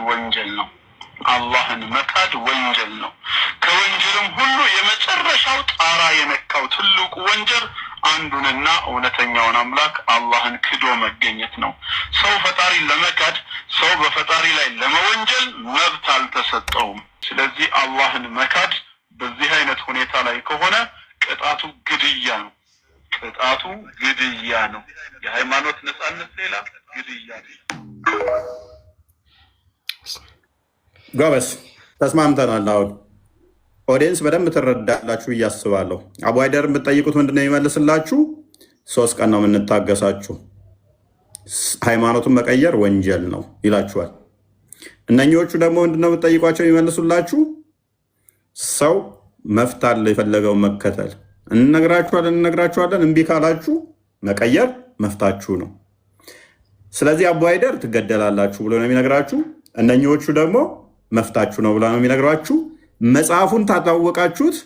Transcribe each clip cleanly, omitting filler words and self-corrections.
ወንጀል ነው። አላህን መካድ ወንጀል ነው። ከወንጀልም ሁሉ የመጨረሻው ጣራ የነካው ትልቁ ወንጀል አንዱንና እውነተኛውን አምላክ አላህን ክዶ መገኘት ነው። ሰው ፈጣሪን ለመካድ፣ ሰው በፈጣሪ ላይ ለመወንጀል መብት አልተሰጠውም። ስለዚህ አላህን መካድ በዚህ አይነት ሁኔታ ላይ ከሆነ ቅጣቱ ግድያ ነው። ቅጣቱ ግድያ ነው። የሃይማኖት ነጻነት ሌላ፣ ግድያ ሌላ። ጎበስ ተስማምተናል። አሁን ኦዲየንስ በደንብ ትረዳላችሁ ብዬ አስባለሁ። አቡ ሃይደር የምትጠይቁት ምንድን ነው የሚመልስላችሁ? 3 ቀን ነው የምንታገሳችሁ፣ ሃይማኖቱን መቀየር ወንጀል ነው ይላችኋል። እነኚዎቹ ደግሞ ምንድን ነው የምትጠይቋቸው? የሚመልሱላችሁ ሰው መፍታት የፈለገውን መከተል እንነግራችኋለን። እምቢ ካላችሁ መቀየር መፍታችሁ ነው። ስለዚህ አቡ ሃይደር ትገደላላችሁ ብሎ ነው የሚነግራችሁ። እነኚዎቹ ደግሞ መፍታችሁ ነው ብላ ነው የሚነግሯችሁ። መጽሐፉን ታታወቃችሁት።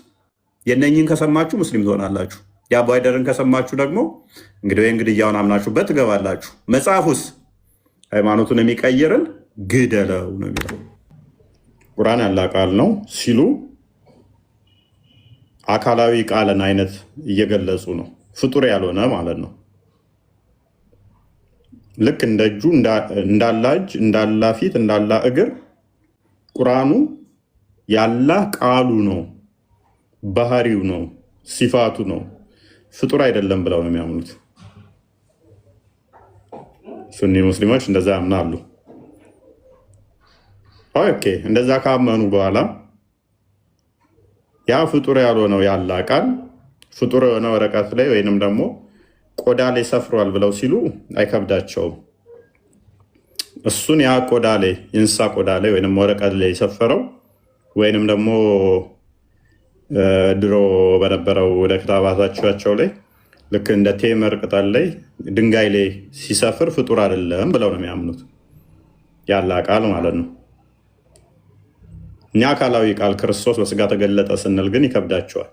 የእነኝን ከሰማችሁ ሙስሊም ትሆናላችሁ። የአቡ ሃይደርን ከሰማችሁ ደግሞ እንግዲህ ግድያውን አምናችሁበት ትገባላችሁ። መጽሐፉስ ሃይማኖቱን የሚቀይርን ግደለው ነው የሚለው። ቁርአን ያላ ቃል ነው ሲሉ አካላዊ ቃልን አይነት እየገለጹ ነው። ፍጡር ያልሆነ ማለት ነው። ልክ እንደ እጁ እንዳላ እጅ፣ እንዳላ ፊት፣ እንዳላ እግር ቁርአኑ ያላህ ቃሉ ነው፣ ባህሪው ነው፣ ሲፋቱ ነው፣ ፍጡር አይደለም ብለው ነው የሚያምኑት። ሱኒ ሙስሊሞች እንደዛ ያምናሉ። ኦኬ፣ እንደዛ ካመኑ በኋላ ያ ፍጡር ያልሆነው ያላ ቃል ፍጡር የሆነ ወረቀት ላይ ወይንም ደግሞ ቆዳ ላይ ሰፍሯል ብለው ሲሉ አይከብዳቸውም። እሱን ያ ቆዳ ላይ የእንስሳ ቆዳ ላይ ወይንም ወረቀት ላይ የሰፈረው ወይንም ደግሞ ድሮ በነበረው ወደ ክታባታቸው ላይ ልክ እንደ ቴምር ቅጠል ላይ ድንጋይ ላይ ሲሰፍር ፍጡር አይደለም ብለው ነው የሚያምኑት። ያላ ቃል ማለት ነው። እኛ አካላዊ ቃል ክርስቶስ በስጋ ተገለጠ ስንል ግን ይከብዳቸዋል።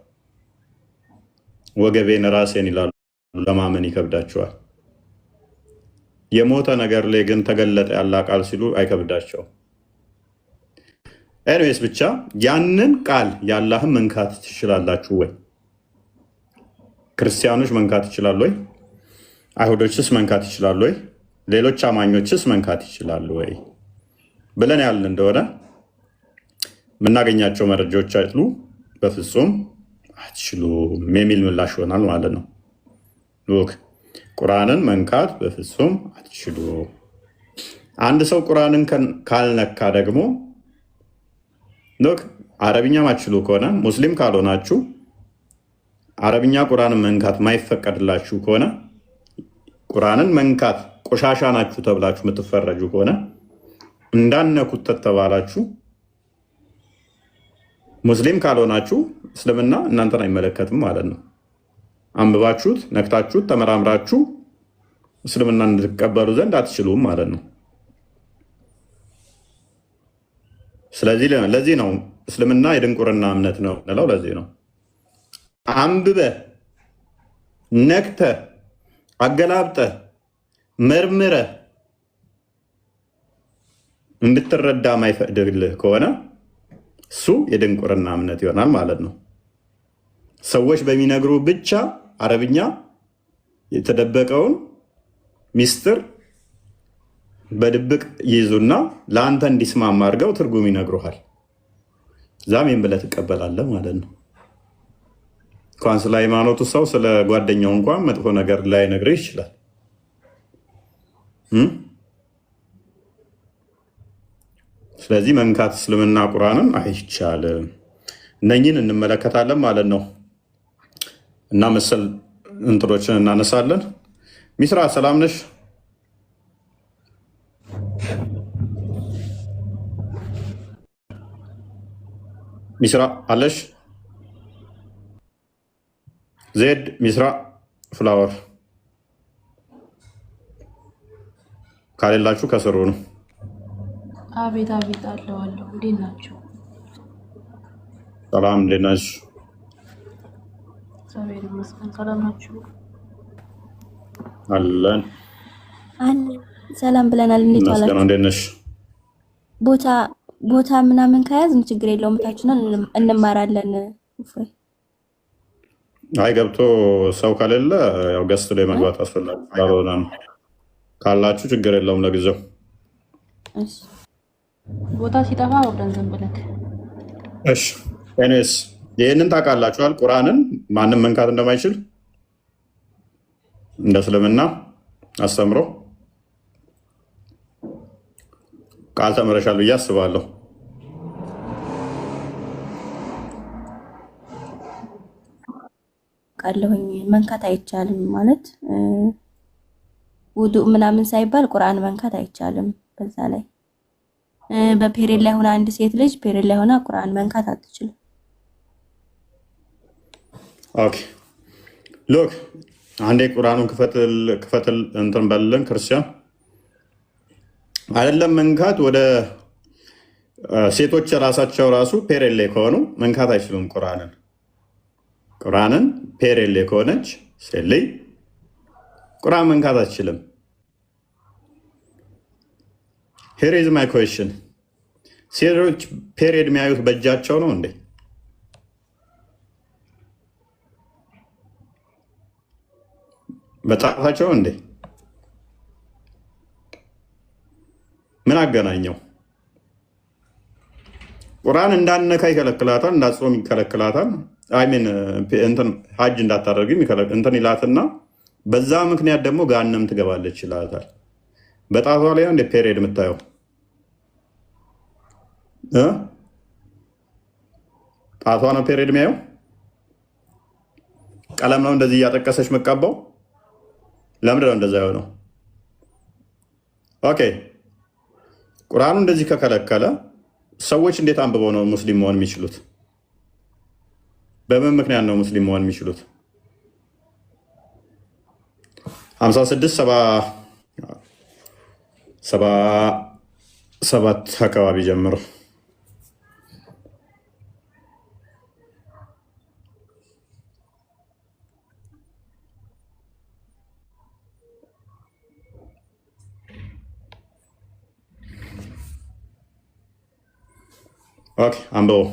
ወገቤን ራሴን ይላሉ፣ ለማመን ይከብዳቸዋል። የሞተ ነገር ላይ ግን ተገለጠ ያላ ቃል ሲሉ አይከብዳቸውም። ኤኒዌይስ ብቻ ያንን ቃል ያላህን መንካት ትችላላችሁ ወይ? ክርስቲያኖች መንካት ይችላሉ ወይ? አይሁዶችስ መንካት ይችላሉ ወይ? ሌሎች አማኞችስ መንካት ይችላሉ ወይ ብለን ያልን እንደሆነ የምናገኛቸው መረጃዎች አይጥሉ በፍጹም አትችሉም የሚል ምላሽ ይሆናል ማለት ነው። ሉክ ቁርአንን መንካት በፍጹም አትችሉ። አንድ ሰው ቁርአንን ካልነካ ደግሞ ሉክ አረብኛ ማትችሉ ከሆነ ሙስሊም ካልሆናችሁ አረብኛ ቁርአንን መንካት ማይፈቀድላችሁ ከሆነ ቁርአንን መንካት ቆሻሻ ናችሁ ተብላችሁ የምትፈረጁ ከሆነ እንዳነኩት ተተባላችሁ ሙስሊም ካልሆናችሁ እስልምና እናንተን አይመለከትም ማለት ነው። አንብባችሁት ነክታችሁት ተመራምራችሁ እስልምና እንድትቀበሉ ዘንድ አትችሉም ማለት ነው። ስለዚህ ለዚህ ነው እስልምና የድንቁርና እምነት ነው እንለው። ለዚህ ነው አንብበ ነክተ አገላብጠ መርምረ እንድትረዳ ማይፈቅድልህ ከሆነ እሱ የድንቁርና እምነት ይሆናል ማለት ነው። ሰዎች በሚነግሩ ብቻ አረብኛ የተደበቀውን ሚስጥር በድብቅ ይይዙና ለአንተ እንዲስማማ አድርገው ትርጉም ይነግሩሃል። ዛሜን ብለህ ትቀበላለህ ማለት ነው። እንኳን ስለ ሃይማኖቱ ሰው ስለ ጓደኛው እንኳን መጥፎ ነገር ላይነግርህ ይችላል። ስለዚህ መንካት እስልምና ቁርአንን አይቻልም። እነኝን እንመለከታለን ማለት ነው እና መሰል እንትኖችን እናነሳለን። ሚስራ ሰላም ነሽ? ሚስራ አለሽ? ዜድ ሚስራ ፍላወር ካሌላችሁ ከስሩ ነው። አቤት አቤት አለው። እንዴት ናችሁ? ሰላም እንዴት ናችሁ? እግዚአብሔር ይመስገን። ሰላም ናችሁ? አለን ሰላም ብለናል። እንዴት ዋላችሁ? እንዴት ነሽ? ቦታ ቦታ ምናምን ከያዝን ችግር የለውም። ታችንን እንማራለን። እፎይ አይ ገብቶ ሰው ከሌለ ያው ገስት ላይ መግባት አስፈላጊ ካልሆነ ነው። ካላችሁ ችግር የለውም ለጊዜው። እሺ ቦታ ሲጠፋ ወርደን ዝም ብለክ። እሺ ኤኒዌይስ ይህንን ታውቃላችኋል። ቁርአንን ማንም መንካት እንደማይችል እንደ እስልምና አስተምሮ ቃል ተምረሻል ብዬ አስባለሁ። ቃለሁኝ መንካት አይቻልም ማለት ውዱእ ምናምን ሳይባል ቁርአን መንካት አይቻልም። በዛ ላይ በፔሬድ ላይ ሆነ አንድ ሴት ልጅ ፔሬድ ላይ ሆነ ቁርአን መንካት አትችልም። ኦኬ ሎክ አንዴ ቁርአኑን ክፈትል እንትን በልልን ክርስቲያን አይደለም መንካት ወደ ሴቶች ራሳቸው ራሱ ፔሬድ ላይ ከሆኑ መንካት አይችሉም። ቁርአንን ፔሬድ ላይ ከሆነች ሴት ልጅ ቁርአን መንካት አትችልም። ሄር ኢዝ ማይ ኩዌስችን ሴቶች ፔሬድ የሚያዩት በእጃቸው ነው እንዴ? በጣታቸው እንዴ? ምን አገናኘው? ቁርአን እንዳነካ ይከለክላታል፣ እንዳጾም ይከለክላታል። አይሚን እንትን ሀጅ እንዳታደርግ እንትን ይላትና በዛ ምክንያት ደግሞ ጋነም ትገባለች ይላታል። በጣቷ ላይ እንደ ፔሪየድ የምታየው ጣቷ ነው ፔሪየድ የሚያየው። ቀለም ነው እንደዚህ እያጠቀሰች መቃባው። ለምንድን ነው እንደዛ የሆነው? ኦኬ ቁርአኑ እንደዚህ ከከለከለ ሰዎች እንዴት አንብበው ነው ሙስሊም መሆን የሚችሉት? በምን ምክንያት ነው ሙስሊም መሆን የሚችሉት? 57 አካባቢ ጀምሮ ኦኬ አንብበው።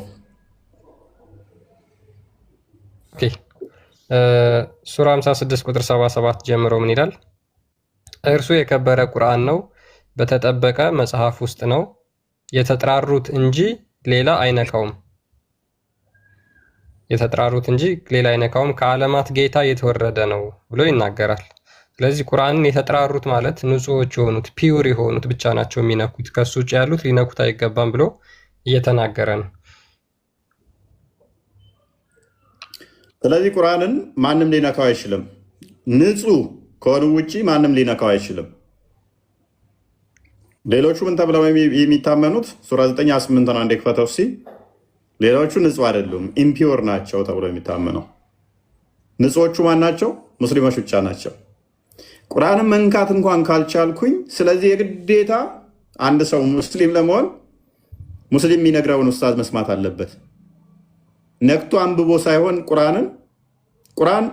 ሱራ 56 ቁጥር 77 ጀምሮ ምን ይላል? እርሱ የከበረ ቁርአን ነው፣ በተጠበቀ መጽሐፍ ውስጥ ነው፣ የተጥራሩት እንጂ ሌላ አይነካውም። የተጥራሩት እንጂ ሌላ አይነካውም፣ ከዓለማት ጌታ የተወረደ ነው ብሎ ይናገራል። ስለዚህ ቁርአንን የተጥራሩት ማለት ንጹሖች የሆኑት ፒውር የሆኑት ብቻ ናቸው የሚነኩት፣ ከሱ ውጭ ያሉት ሊነኩት አይገባም ብሎ እየተናገረ ነው። ስለዚህ ቁርአንን ማንም ሊነካው አይችልም። ንጹህ ከሆኑ ውጪ ማንም ሊነካው አይችልም። ሌሎቹ ምን ተብለው የሚታመኑት? ሱራ 9:8 ነው። አንዴ ክፈተው እስኪ። ሌሎቹ ንጹህ አይደሉም ኢምፒውር ናቸው ተብለው የሚታመነው። ንጹሖቹ ማን ናቸው? ሙስሊሞች ብቻ ናቸው። ቁርአንን መንካት እንኳን ካልቻልኩኝ፣ ስለዚህ የግዴታ አንድ ሰው ሙስሊም ለመሆን ሙስሊም የሚነግረውን ኡስታዝ መስማት አለበት። ነክቶ አንብቦ ሳይሆን ቁርአን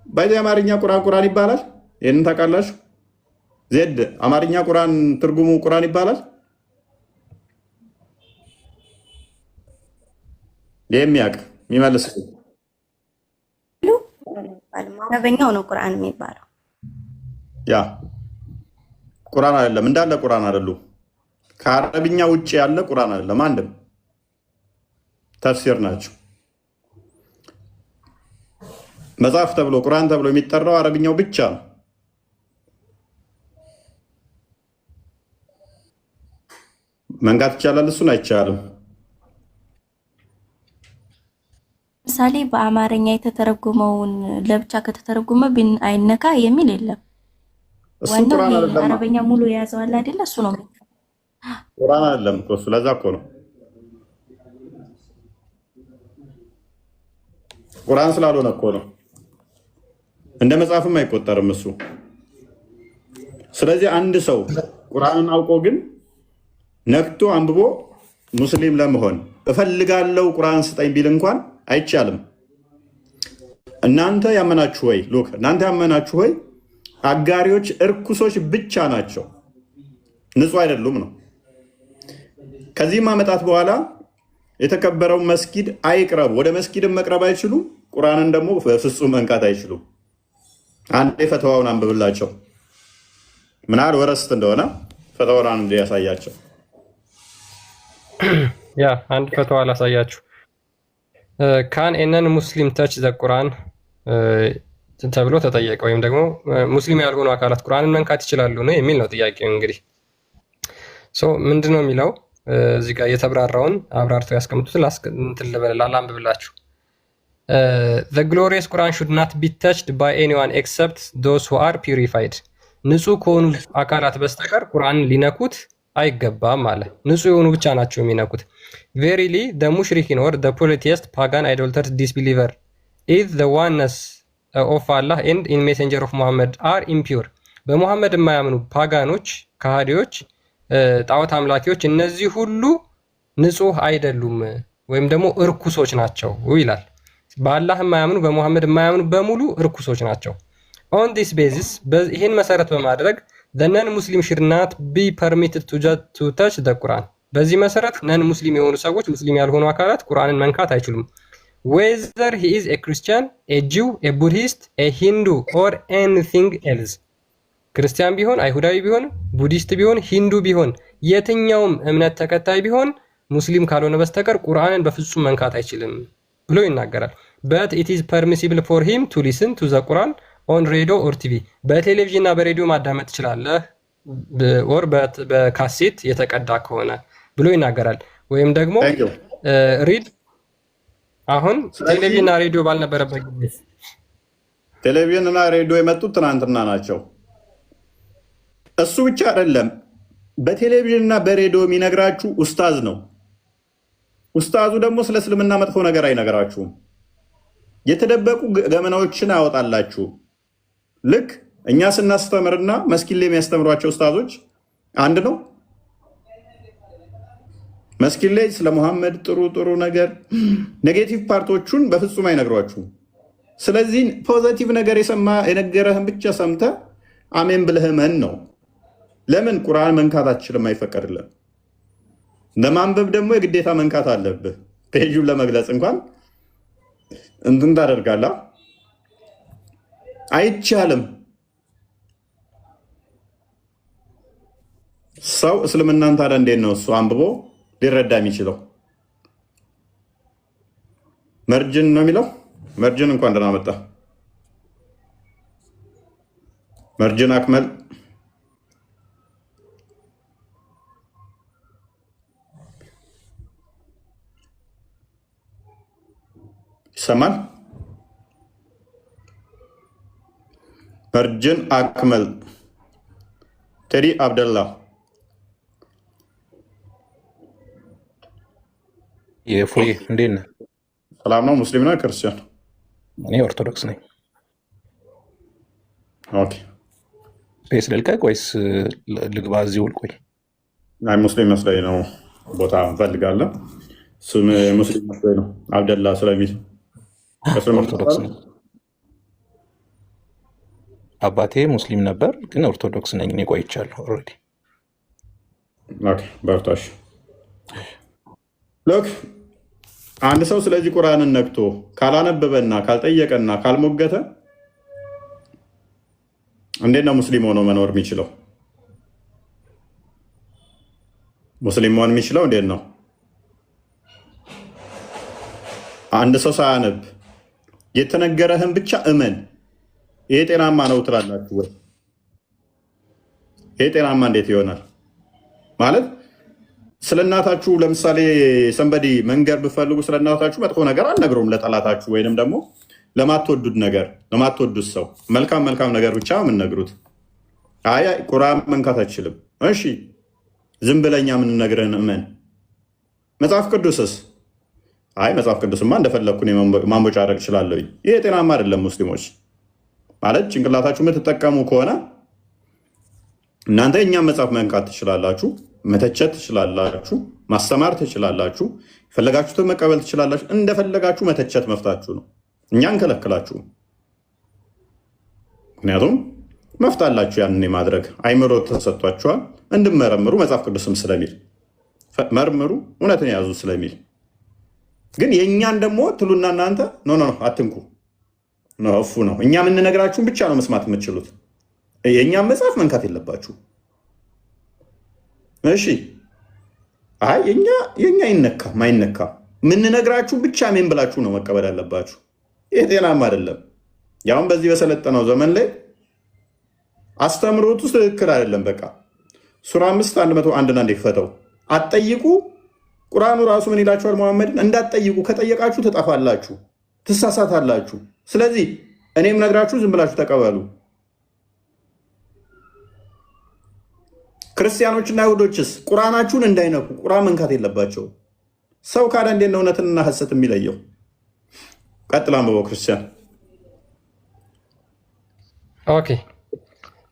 ባይዘ አማርኛ ቁርአን ይባላል። ይህንን ታውቃላችሁ? ዜድ አማርኛ ቁርአን ትርጉሙ ቁርአን ይባላል። የሚያውቅ የሚመልስ አረበኛው ነው ቁርአን የሚባለው። ያ ቁርአን አይደለም፣ እንዳለ ቁርአን አይደሉ። ከአረብኛ ውጭ ያለ ቁርአን አይደለም። አንድም ተፍሲር ናቸው። መጽሐፍ ተብሎ ቁርአን ተብሎ የሚጠራው አረብኛው ብቻ ነው። መንካት ይቻላል፣ እሱን አይቻልም። ምሳሌ በአማርኛ የተተረጎመውን ለብቻ ከተተረጎመ ቢን አይነካ የሚል የለም። ዋናው አረበኛ ሙሉ የያዘው አለ አይደለ? እሱ ነው ቁርአን አይደለም እሱ። ለዛ እኮ ነው ቁርአን ስላልሆነ እኮ ነው። እንደ መጽሐፍም አይቆጠርም እሱ። ስለዚህ አንድ ሰው ቁርአንን አውቆ ግን ነክቶ አንብቦ ሙስሊም ለመሆን እፈልጋለሁ ቁርአን ስጠኝ ቢል እንኳን አይቻልም። እናንተ ያመናችሁ ወይ? ሉክ እናንተ ያመናችሁ ወይ? አጋሪዎች እርኩሶች ብቻ ናቸው፣ ንጹህ አይደሉም ነው። ከዚህም ዓመታት በኋላ የተከበረው መስጊድ አይቅረቡ፣ ወደ መስጊድም መቅረብ አይችሉም። ቁርአንን ደግሞ በፍጹም መንካት አይችሉም። አንዴ ፈተዋውን አንብብላቸው ምናል ወረስት እንደሆነ ፈተዋውን እንዲያሳያቸው። ያ አንድ ፈተዋ ላሳያችሁ። ካን ኤነን ሙስሊም ተች ዘ ቁርአን ተብሎ ተጠየቀ። ወይም ደግሞ ሙስሊም ያልሆኑ አካላት ቁርአንን መንካት ይችላሉ ነው የሚል ነው ጥያቄው። እንግዲህ ምንድን ነው የሚለው እዚህ ጋር የተብራራውን አብራርተው ያስቀምጡትን ላንብብላችሁ። The glorious Quran should not be touched by anyone except those who are purified. ንጹህ ከሆኑ አካላት በስተቀር ቁርአንን ሊነኩት አይገባም አለ። ንጹህ የሆኑ ብቻ ናቸው የሚነኩት። Verily the mushrikin or the polytheist, pagan, idolaters, disbeliever is the oneness of Allah and in messenger of Muhammad are impure. በሙሐመድ የማያምኑ ፓጋኖች፣ ከሃዲዎች፣ ጣዖት አምላኪዎች እነዚህ ሁሉ ንጹህ አይደሉም ወይም ደግሞ እርኩሶች ናቸው ይላል። በአላህ የማያምኑ በሙሐመድ የማያምኑ በሙሉ እርኩሶች ናቸው። On this basis ይህን መሰረት በማድረግ the non-Muslim should not be permitted to touch the Quran. በዚህ መሰረት ነን ሙስሊም የሆኑ ሰዎች ሙስሊም ያልሆኑ አካላት ቁርአንን መንካት አይችሉም። Whether he is a Christian, a Jew, a Buddhist, a Hindu or anything else. ክርስቲያን ቢሆን፣ አይሁዳዊ ቢሆን፣ ቡዲስት ቢሆን፣ ሂንዱ ቢሆን፣ የትኛውም እምነት ተከታይ ቢሆን ሙስሊም ካልሆነ በስተቀር ቁርአንን በፍጹም መንካት አይችልም ብሎ ይናገራል። But it is permissible for him to listen to the Quran on radio or TV. በቴሌቪዥን እና በሬዲዮ ማዳመጥ ትችላለህ ወር በካሴት የተቀዳ ከሆነ ብሎ ይናገራል። ወይም ደግሞ ሪድ አሁን ቴሌቪዥን እና ሬዲዮ ባልነበረበት ጊዜ ቴሌቪዥን እና ሬዲዮ የመጡት ትናንትና ናቸው። እሱ ብቻ አይደለም፣ በቴሌቪዥን እና በሬዲዮ የሚነግራችሁ ኡስታዝ ነው። ኡስታዙ ደግሞ ስለ እስልምና መጥፎ ነገር አይነግራችሁም። የተደበቁ ገመናዎችን አያወጣላችሁ። ልክ እኛ ስናስተምርና መስጊድ ላይ የሚያስተምሯቸው ኡስታዞች አንድ ነው። መስጊድ ላይ ስለ ሙሐመድ ጥሩ ነገር ኔጌቲቭ ፓርቶቹን በፍጹም አይነግሯችሁም። ስለዚህ ፖዘቲቭ ነገር የነገረህን ብቻ ሰምተህ አሜን ብለህ መን ነው። ለምን ቁርአን መንካት አትችልም፣ አይፈቀድልም። ለማንበብ ደግሞ የግዴታ መንካት አለብህ። ፔጁን ለመግለጽ እንኳን እንትን ታደርጋለህ፣ አይቻልም። ሰው እስልምናን ታዲያ እንዴት ነው እሱ አንብቦ ሊረዳ የሚችለው? መርጅን ነው የሚለው። መርጅን እንኳን ደህና መጣ። መርጅን አክመል ይሰማል። መርጅን አክመል ቴዲ አብደላ የፎይ እንዴት ነህ? ሰላም ነው። ሙስሊም ነው ክርስቲያን? እኔ ኦርቶዶክስ ነኝ። ኦኬ ስፔስ ልልቀቅ ወይስ ልግባ? እዚህ ውልቆይ? አይ ሙስሊም መስለኝ ነው። ቦታ እንፈልጋለን። ስም ሙስሊም መስለኝ ነው። አብደላ ስለሚል ኦርቶዶክስ ነኝ። አባቴ ሙስሊም ነበር፣ ግን ኦርቶዶክስ ነኝ። እኔ ቆይቻለሁ ኦልሬዲ። ኦኬ በርታሽ። ሎክ አንድ ሰው ስለዚህ ቁርአንን ነክቶ ካላነበበና ካልጠየቀና ካልሞገተ እንዴት ነው ሙስሊም ሆኖ መኖር የሚችለው? ሙስሊም መሆን የሚችለው እንዴት ነው? አንድ ሰው ሳያነብ የተነገረህን ብቻ እመን። ይሄ ጤናማ ነው ትላላችሁ ወይ? ይሄ ጤናማ እንዴት ይሆናል? ማለት ስለ እናታችሁ ለምሳሌ ሰንበዲ መንገር ብፈልጉ ስለ እናታችሁ መጥፎ ነገር አልነግረውም ለጠላታችሁ፣ ወይንም ደግሞ ለማትወዱት ነገር ለማትወዱት ሰው መልካም ነገር ብቻ የምንነግሩት። አይ ቁርአን መንካት አይችልም። እሺ ዝም ብለኛ የምንነግረን እመን። መጽሐፍ ቅዱስስ? አይ መጽሐፍ ቅዱስማ እንደፈለግኩን ማንቦጫረቅ እችላለሁ። ይሄ ጤናማ አይደለም። ሙስሊሞች ማለት ጭንቅላታችሁ የምትጠቀሙ ከሆነ እናንተ የእኛም መጽሐፍ መንካት ትችላላችሁ፣ መተቸት ትችላላችሁ፣ ማስተማር ትችላላችሁ፣ የፈለጋችሁትን መቀበል ትችላላችሁ። እንደፈለጋችሁ መተቸት መፍታችሁ ነው። እኛ እንከለክላችሁ። ምክንያቱም መፍታላችሁ ያንን የማድረግ አይምሮ ተሰጥቷችኋል እንድመረምሩ መጽሐፍ ቅዱስም ስለሚል መርምሩ እውነትን ያዙ ስለሚል ግን የእኛን ደግሞ ትሉና እናንተ ኖ አትንኩ እፉ ነው። እኛ የምንነግራችሁን ብቻ ነው መስማት የምትችሉት። የእኛም መጽሐፍ መንካት የለባችሁ። እሺ አይ የእኛ ይነካ ማይነካ የምንነግራችሁ ብቻ ሜን ብላችሁ ነው መቀበል ያለባችሁ። ይህ ጤናም አይደለም። ያውም በዚህ በሰለጠነው ዘመን ላይ አስተምሮት ውስጥ ትክክል አይደለም። በቃ ሱራ 5:101 እንዲፈተው አትጠይቁ። ቁርአኑ ራሱ ምን ይላችኋል? መሐመድን እንዳትጠይቁ፣ ከጠየቃችሁ ትጠፋላችሁ፣ ትሳሳታላችሁ። ስለዚህ እኔም ነግራችሁ ዝም ብላችሁ ተቀበሉ። ክርስቲያኖችና አይሁዶችስ ቁርአናችሁን እንዳይነኩ ቁርአን መንካት የለባቸው። ሰው ካለ እንዴት ነው እውነትንና ሐሰት የሚለየው? ቀጥላ አንብበው ክርስቲያን። ኦኬ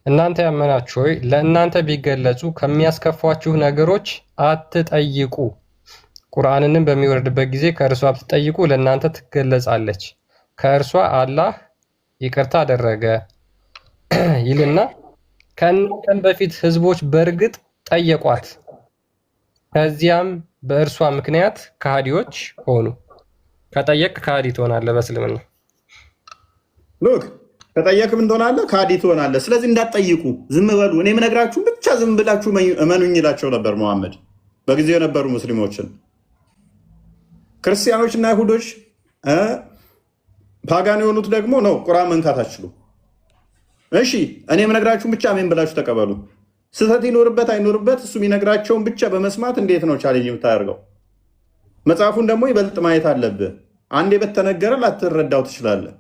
እናንተ ያመናችሁ ሆይ ለእናንተ ቢገለጹ ከሚያስከፏችሁ ነገሮች አትጠይቁ። ቁርአንንም በሚወርድበት ጊዜ ከእርሷ ብትጠይቁ ለእናንተ ትገለጻለች። ከእርሷ አላህ ይቅርታ አደረገ ይልና ከእናንተም በፊት ህዝቦች በእርግጥ ጠየቋት፣ ከዚያም በእርሷ ምክንያት ከሃዲዎች ሆኑ። ከጠየቅ ከሃዲ ትሆናለህ በእስልምና። ሎክ ከጠየቅ ምን ትሆናለህ? ከሃዲ ትሆናለህ። ስለዚህ እንዳትጠይቁ ዝም በሉ። እኔ የምነግራችሁን ብቻ ዝም ብላችሁ እመኑኝ ይላቸው ነበር መሐመድ በጊዜው የነበሩ ሙስሊሞችን። ክርስቲያኖችና አይሁዶች ፓጋን የሆኑት ደግሞ ነው ቁርአን መንካት አትችሉ። እሺ እኔ የምነግራችሁን ብቻ ምን ብላችሁ ተቀበሉ። ስህተት ይኖርበት አይኖርበት እሱ የሚነግራቸውን ብቻ በመስማት እንዴት ነው ቻሌንጅ የምታደርገው? መጽሐፉን ደግሞ ይበልጥ ማየት አለብህ። አንዴ በተነገረ ላትረዳው ትችላለህ።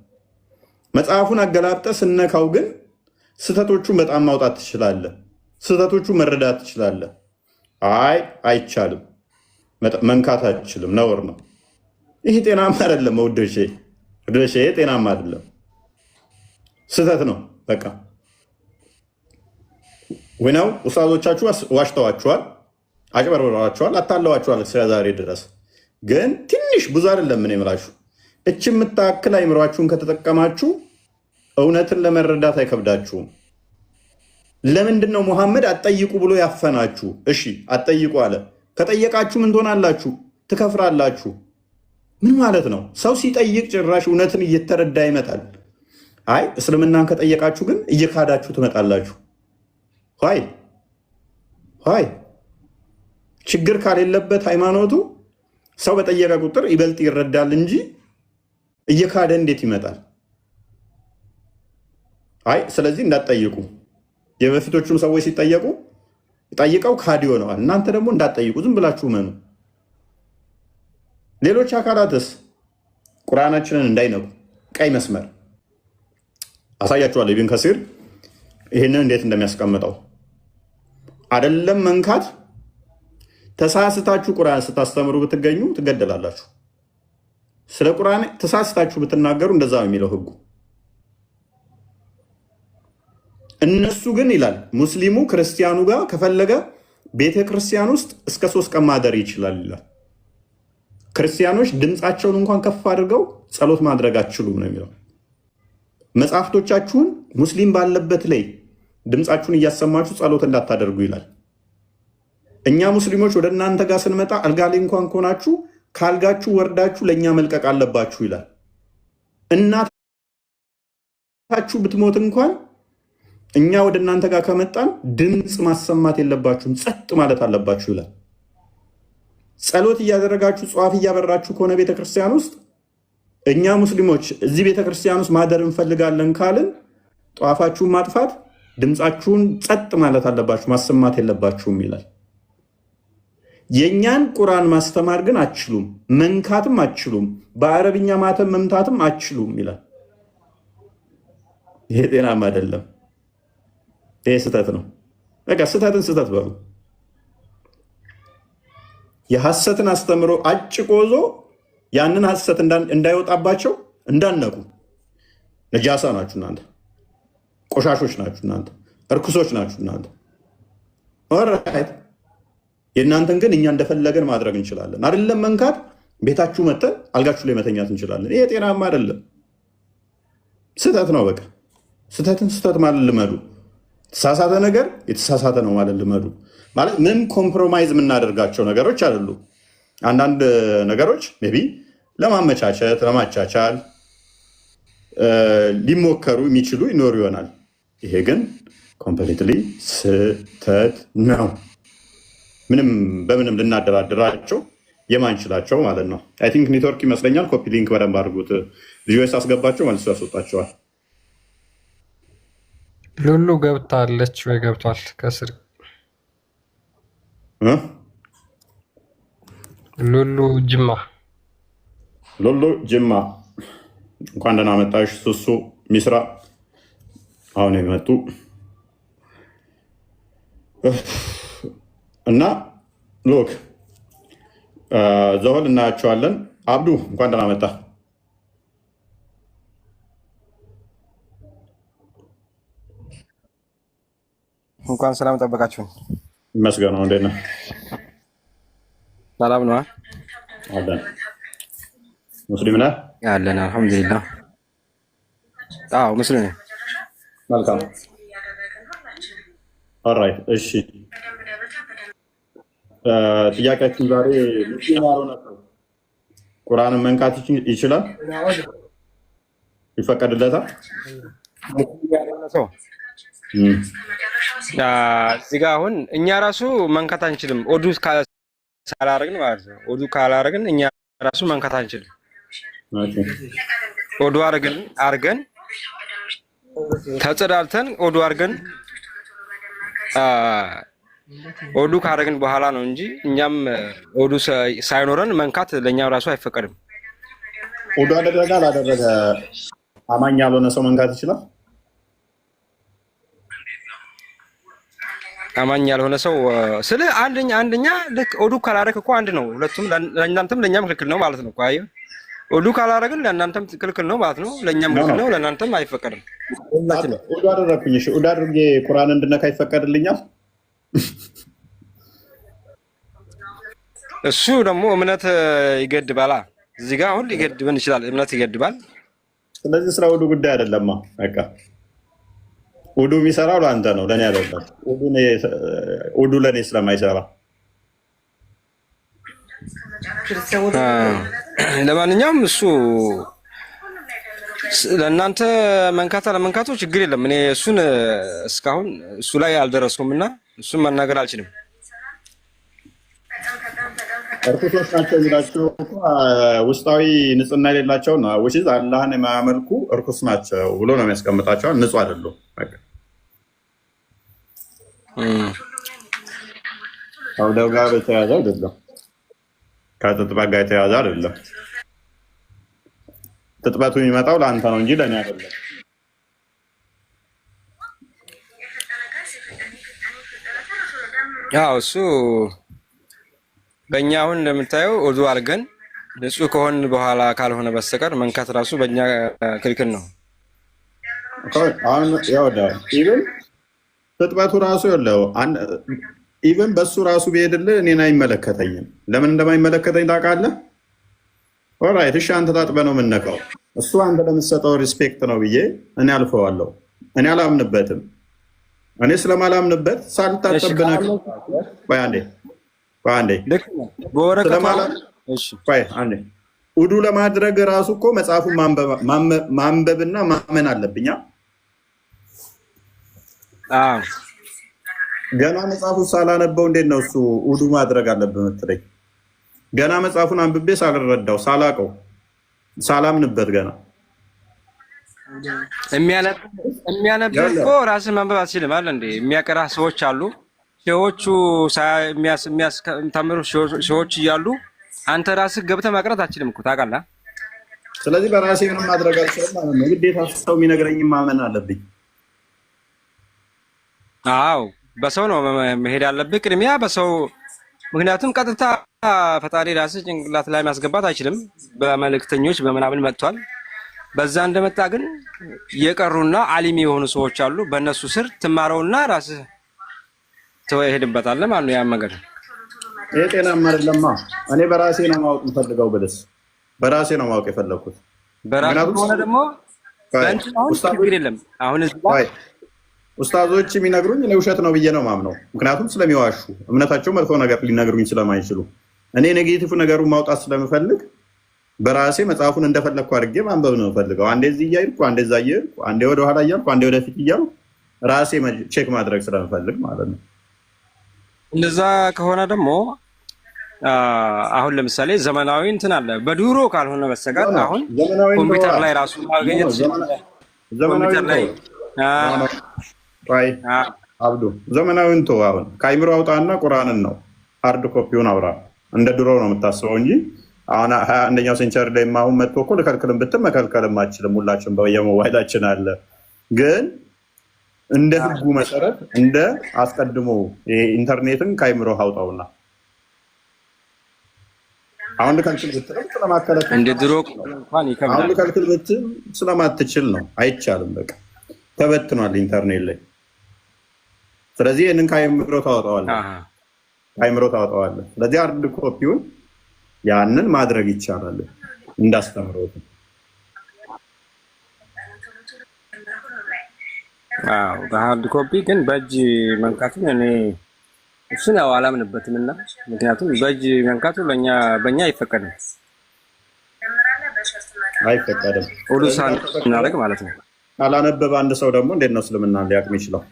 መጽሐፉን አገላብጠ ስነካው ግን ስህተቶቹን በጣም ማውጣት ትችላለህ። ስህተቶቹን መረዳት ትችላለህ። አይ አይቻልም፣ መንካት አትችልም፣ ነውር ነው። ይህ ጤናማ አይደለም ወዶሼ፣ ጤናማ አይደለም፣ ስህተት ነው። በቃ ወይናው ኡስታዞቻችሁ ዋሽተዋችኋል፣ አጭበርብረዋችኋል፣ አታለዋችኋል እስከዛሬ ድረስ። ግን ትንሽ ብዙ አይደለም ምን የምላችሁ እች የምታክል አይምሯችሁን ከተጠቀማችሁ እውነትን ለመረዳት አይከብዳችሁም። ለምንድን ነው ሙሐመድ አትጠይቁ ብሎ ያፈናችሁ? እሺ አትጠይቁ አለ። ከጠየቃችሁ ምን ትሆናላችሁ? ትከፍራላችሁ። ምን ማለት ነው? ሰው ሲጠይቅ ጭራሽ እውነትን እየተረዳ ይመጣል። አይ እስልምናን ከጠየቃችሁ ግን እየካዳችሁ ትመጣላችሁ። ይ ችግር ካሌለበት ሃይማኖቱ ሰው በጠየቀ ቁጥር ይበልጥ ይረዳል እንጂ እየካደ እንዴት ይመጣል? አይ ስለዚህ እንዳትጠይቁ። የበፊቶቹም ሰዎች ሲጠየቁ ጠይቀው ካዲ ሆነዋል። እናንተ ደግሞ እንዳትጠይቁ ዝም ብላችሁ መኑ። ሌሎች አካላትስ ቁርአናችንን እንዳይነኩ ቀይ መስመር አሳያችኋለሁ። ኢብን ከሲር ይህንን እንዴት እንደሚያስቀምጠው አይደለም መንካት፣ ተሳስታችሁ ቁርአን ስታስተምሩ ብትገኙ ትገደላላችሁ። ስለ ቁርአን ተሳስታችሁ ብትናገሩ እንደዛ ነው የሚለው ህጉ። እነሱ ግን ይላል ሙስሊሙ ክርስቲያኑ ጋር ከፈለገ ቤተ ክርስቲያን ውስጥ እስከ 3 ቀን ማደር ይችላል ይላል። ክርስቲያኖች ድምፃቸውን እንኳን ከፍ አድርገው ጸሎት ማድረግ አትችሉም ነው የሚለው። መጽሐፍቶቻችሁን ሙስሊም ባለበት ላይ ድምፃችሁን እያሰማችሁ ጸሎት እንዳታደርጉ ይላል። እኛ ሙስሊሞች ወደ እናንተ ጋር ስንመጣ አልጋ ላይ እንኳን ከሆናችሁ ካልጋችሁ ወርዳችሁ ለእኛ መልቀቅ አለባችሁ ይላል። እናታችሁ ብትሞት እንኳን እኛ ወደ እናንተ ጋር ከመጣን ድምፅ ማሰማት የለባችሁም፣ ጸጥ ማለት አለባችሁ ይላል። ጸሎት እያደረጋችሁ ጸዋፍ እያበራችሁ ከሆነ ቤተክርስቲያን ውስጥ እኛ ሙስሊሞች እዚህ ቤተክርስቲያን ውስጥ ማደር እንፈልጋለን ካልን ጧፋችሁን ማጥፋት፣ ድምፃችሁን ጸጥ ማለት አለባችሁ፣ ማሰማት የለባችሁም ይላል። የእኛን ቁርአን ማስተማር ግን አትችሉም፣ መንካትም አትችሉም፣ በአረብኛ ማተም መምታትም አትችሉም ይላል። ይሄ ጤናማ አይደለም። ይሄ ስህተት ነው። በቃ ስህተትን ስህተት በሉ። የሐሰትን አስተምሮ አጭቆዞ ያንን ሐሰት እንዳይወጣባቸው እንዳነቁ። ነጃሳ ናችሁ እናንተ፣ ቆሻሾች ናችሁ እናንተ፣ እርኩሶች ናችሁ እናንተ። ኦራይት የእናንተን ግን እኛ እንደፈለገን ማድረግ እንችላለን። አይደለም መንካት፣ ቤታችሁ መተን አልጋችሁ ላይ መተኛት እንችላለን። ይሄ ጤናማ አይደለም፣ ስህተት ነው። በቃ ስህተትን ስህተት ማለት ልመዱ። የተሳሳተ ነገር የተሳሳተ ነው ማለት ልመዱ። ማለት ምንም ኮምፕሮማይዝ የምናደርጋቸው ነገሮች አይደሉም። አንዳንድ ነገሮች ሜይ ቢ ለማመቻቸት ለማቻቻል ሊሞከሩ የሚችሉ ይኖሩ ይሆናል። ይሄ ግን ኮምፕሊትሊ ስህተት ነው። ምንም በምንም ልናደራድራቸው የማንችላቸው ማለት ነው። አይ ቲንክ ኔትወርክ ይመስለኛል። ኮፒ ሊንክ በደንብ አድርጉት። ልጆች አስገባቸው መልሶ ያስወጣቸዋል። ሉሉ ገብታለች ወይ ገብቷል? ከስር ሉሉ ጅማ እንኳን ደህና መጣሽ። ሱሱ ሚስራ አሁን የመጡ እና ሎክ ዘሆል እናያቸዋለን። አብዱ እንኳን ደህና መጣ። እንኳን ሰላም ጠበቃችሁን። ይመስገነው። እንዴት ነህ? ሰላም ነው አለን። ሙስሊም ነህ? አለን አልሐምዱሊላህ። አዎ ሙስሊም ነኝ። መልካም ኦልራይት። እሺ ጥያቄያችን ዛሬ ሙስሊም ያልሆነ ሰው ቁርአንን መንካት ይችላል? ይፈቀድለታል? እዚህ ጋ አሁን እኛ ራሱ መንካት አንችልም። ኦዱ ካላረግን ማለት ነው። ኦዱ ካላረግን እኛ ራሱ መንካት አንችልም። ኦዱ አርገን ተጸዳልተን ኦዱ አርገን ኦዱ ካረግን በኋላ ነው እንጂ እኛም ኦዱ ሳይኖረን መንካት ለእኛም ራሱ አይፈቀድም። ኦዱ አደረገ አላደረገ አማኝ ያልሆነ ሰው መንካት ይችላል? አማኝ ያልሆነ ሰው ስለ አንደኛ ልክ ኦዱ ካላረክ እኮ አንድ ነው። ሁለቱም ለእናንተም ለእኛም ክልክል ነው ማለት ነው። አይ ኦዱ ካላረግን ለእናንተም ክልክል ነው ማለት ነው። ለእኛም ክልክል ነው፣ ለእናንተም አይፈቀድም። ኦዱ አደረኩኝ። እሺ ኦዱ አድርጌ ቁርአን እንድነካ ይፈቀድልኛል? እሱ ደግሞ እምነት ይገድባል። እዚህ ጋር አሁን ሊገድብን ይችላል። እምነት ይገድባል። ስለዚህ ስለ ኦዱ ጉዳይ አይደለማ። በቃ ኦዱ የሚሰራው ለአንተ ነው፣ ለእኔ አይደለም። ኦዱ ለእኔ ስለማይሰራ ለማንኛውም እሱ ለእናንተ መንካት አለመንካቱ ችግር የለም። እኔ እሱን እስካሁን እሱ ላይ አልደረስኩም እና እሱን መናገር አልችልም። እርኩሶች ናቸው የሚላቸው ውስጣዊ ንጽህና የሌላቸው ውሽ አላህን የማያመልኩ እርኩስ ናቸው ብሎ ነው የሚያስቀምጣቸው። ንጹህ አይደሉም። ከአውደው ጋር የተያዘ አይደለም። ከጥጥበት ጋር የተያዘ አይደለም። ጥጥበቱ የሚመጣው ለአንተ ነው እንጂ ለእኔ አይደለም። ያው እሱ በእኛ አሁን እንደምታየው ኦዱ አድርገን ንጹህ ከሆን በኋላ ካልሆነ በስተቀር መንካት ራሱ በእኛ ክልክል ነው። አሁን ኢቨን ጥጥበቱ ራሱ የለው ኢቨን በሱ ራሱ ቢሄድልህ እኔን አይመለከተኝም። ለምን እንደማይመለከተኝ ታውቃለህ? ኦራይት እሺ፣ አንተ ታጥበህ ነው የምነካው። እሱ አንተ ለምትሰጠው ሪስፔክት ነው ብዬ እኔ አልፈዋለሁ። እኔ አላምንበትም። እኔ ስለማላምንበት ሳልታጠብ አንዴ ውዱ ለማድረግ ራሱ እኮ መጽሐፉን ማንበብና ማመን አለብኛ። ገና መጽሐፉን ሳላነበው እንዴት ነው እሱ ውዱ ማድረግ አለብህ የምትለኝ? ገና መጽሐፉን አንብቤ ሳልረዳው ሳላቀው ሳላምንበት ገና የሚያነብ እኮ ራስህ ማንበብ አትችልም አለ እንዴ? የሚያቀራ ሰዎች አሉ። ሺዎቹ የሚያስተምሩ ሺዎች እያሉ አንተ ራስህ ገብተህ ማቅረት አትችልም እኮ ታውቃለህ። ስለዚህ በራሴ ምንም ማድረግ አልችልም ማለት ነው። ግዴታ ሰው የሚነግረኝ ማመን አለብኝ። አዎ በሰው ነው መሄድ ያለብህ ቅድሚያ በሰው። ምክንያቱም ቀጥታ ፈጣሪ ራስህ ጭንቅላት ላይ ማስገባት አይችልም። በመልእክተኞች በምናምን መጥቷል። በዛ እንደመጣ ግን የቀሩና አሊም የሆኑ ሰዎች አሉ። በእነሱ ስር ትማረውና ራስህ ትሄድበታለህ ማለት ነው። ያን ነገር ይሄ ጤናማ አይደለማ። እኔ በራሴ ነው ማወቅ የምፈልገው። ብልስ በራሴ ነው ማወቅ የፈለኩት። በራሱ ሆነ ደግሞ በእንትን አሁን ችግር የለም። አሁን ኡስታዞች የሚነግሩኝ እኔ ውሸት ነው ብዬ ነው ማምነው። ምክንያቱም ስለሚዋሹ እምነታቸው መጥፎ ነገር ሊነግሩኝ ስለማይችሉ እኔ ኔጌቲቭ ነገሩን ማውጣት ስለምፈልግ በራሴ መጽሐፉን እንደፈለግኩ አድርጌ ማንበብ ነው ፈልገው። አንዴ እዚህ እያልኩ አንዴ እዛ እያልኩ አንዴ ወደኋላ እያልኩ አንዴ ወደፊት እያልኩ ራሴ ቼክ ማድረግ ስለምፈልግ ማለት ነው። እንደዛ ከሆነ ደግሞ አሁን ለምሳሌ ዘመናዊ እንትን አለ በድሮ ካልሆነ በስተቀር አሁን ኮምፒውተር ላይ ራሱ ማግኘት ኮምፒውተር ላይ አብዱ ዘመናዊን ተው። አሁን ከአይምሮ አውጣና ቁርአንን ነው ሃርድ ኮፒውን አውራ። እንደ ድሮ ነው የምታስበው እንጂ አሁን 21ኛው ሴንቸሪ ላይ አሁን መጥቶ እኮ ልከልክልም ብትል መከልከልም አችልም። ሁላችን በየሞባይላችን አለ። ግን እንደ ህጉ መሰረት እንደ አስቀድሞ ኢንተርኔትን ከአይምሮ አውጣውና አሁን ልከልክል ብትል ስለማከለከል እንደ ድሮ እንኳን ይከብዳል። አሁን ልከልክል ብትል ስለማትችል ነው። አይቻልም። በቃ ተበትኗል ኢንተርኔት ላይ። ስለዚህ ይህንን ከአይምሮ ታወጣዋለህ። ስለዚህ ሃርድ ኮፒውን ያንን ማድረግ ይቻላል እንዳስተምሮት። በሃርድ ኮፒ ግን በእጅ መንካቱን እኔ እሱን ያው አላምንበትም እና ምክንያቱም በእጅ መንካቱ በእኛ አይፈቀድም ኡሉሳን እናደርግ ማለት ነው። አላነበበ አንድ ሰው ደግሞ እንዴት ነው እስልምና ሊያውቅ የሚችለው?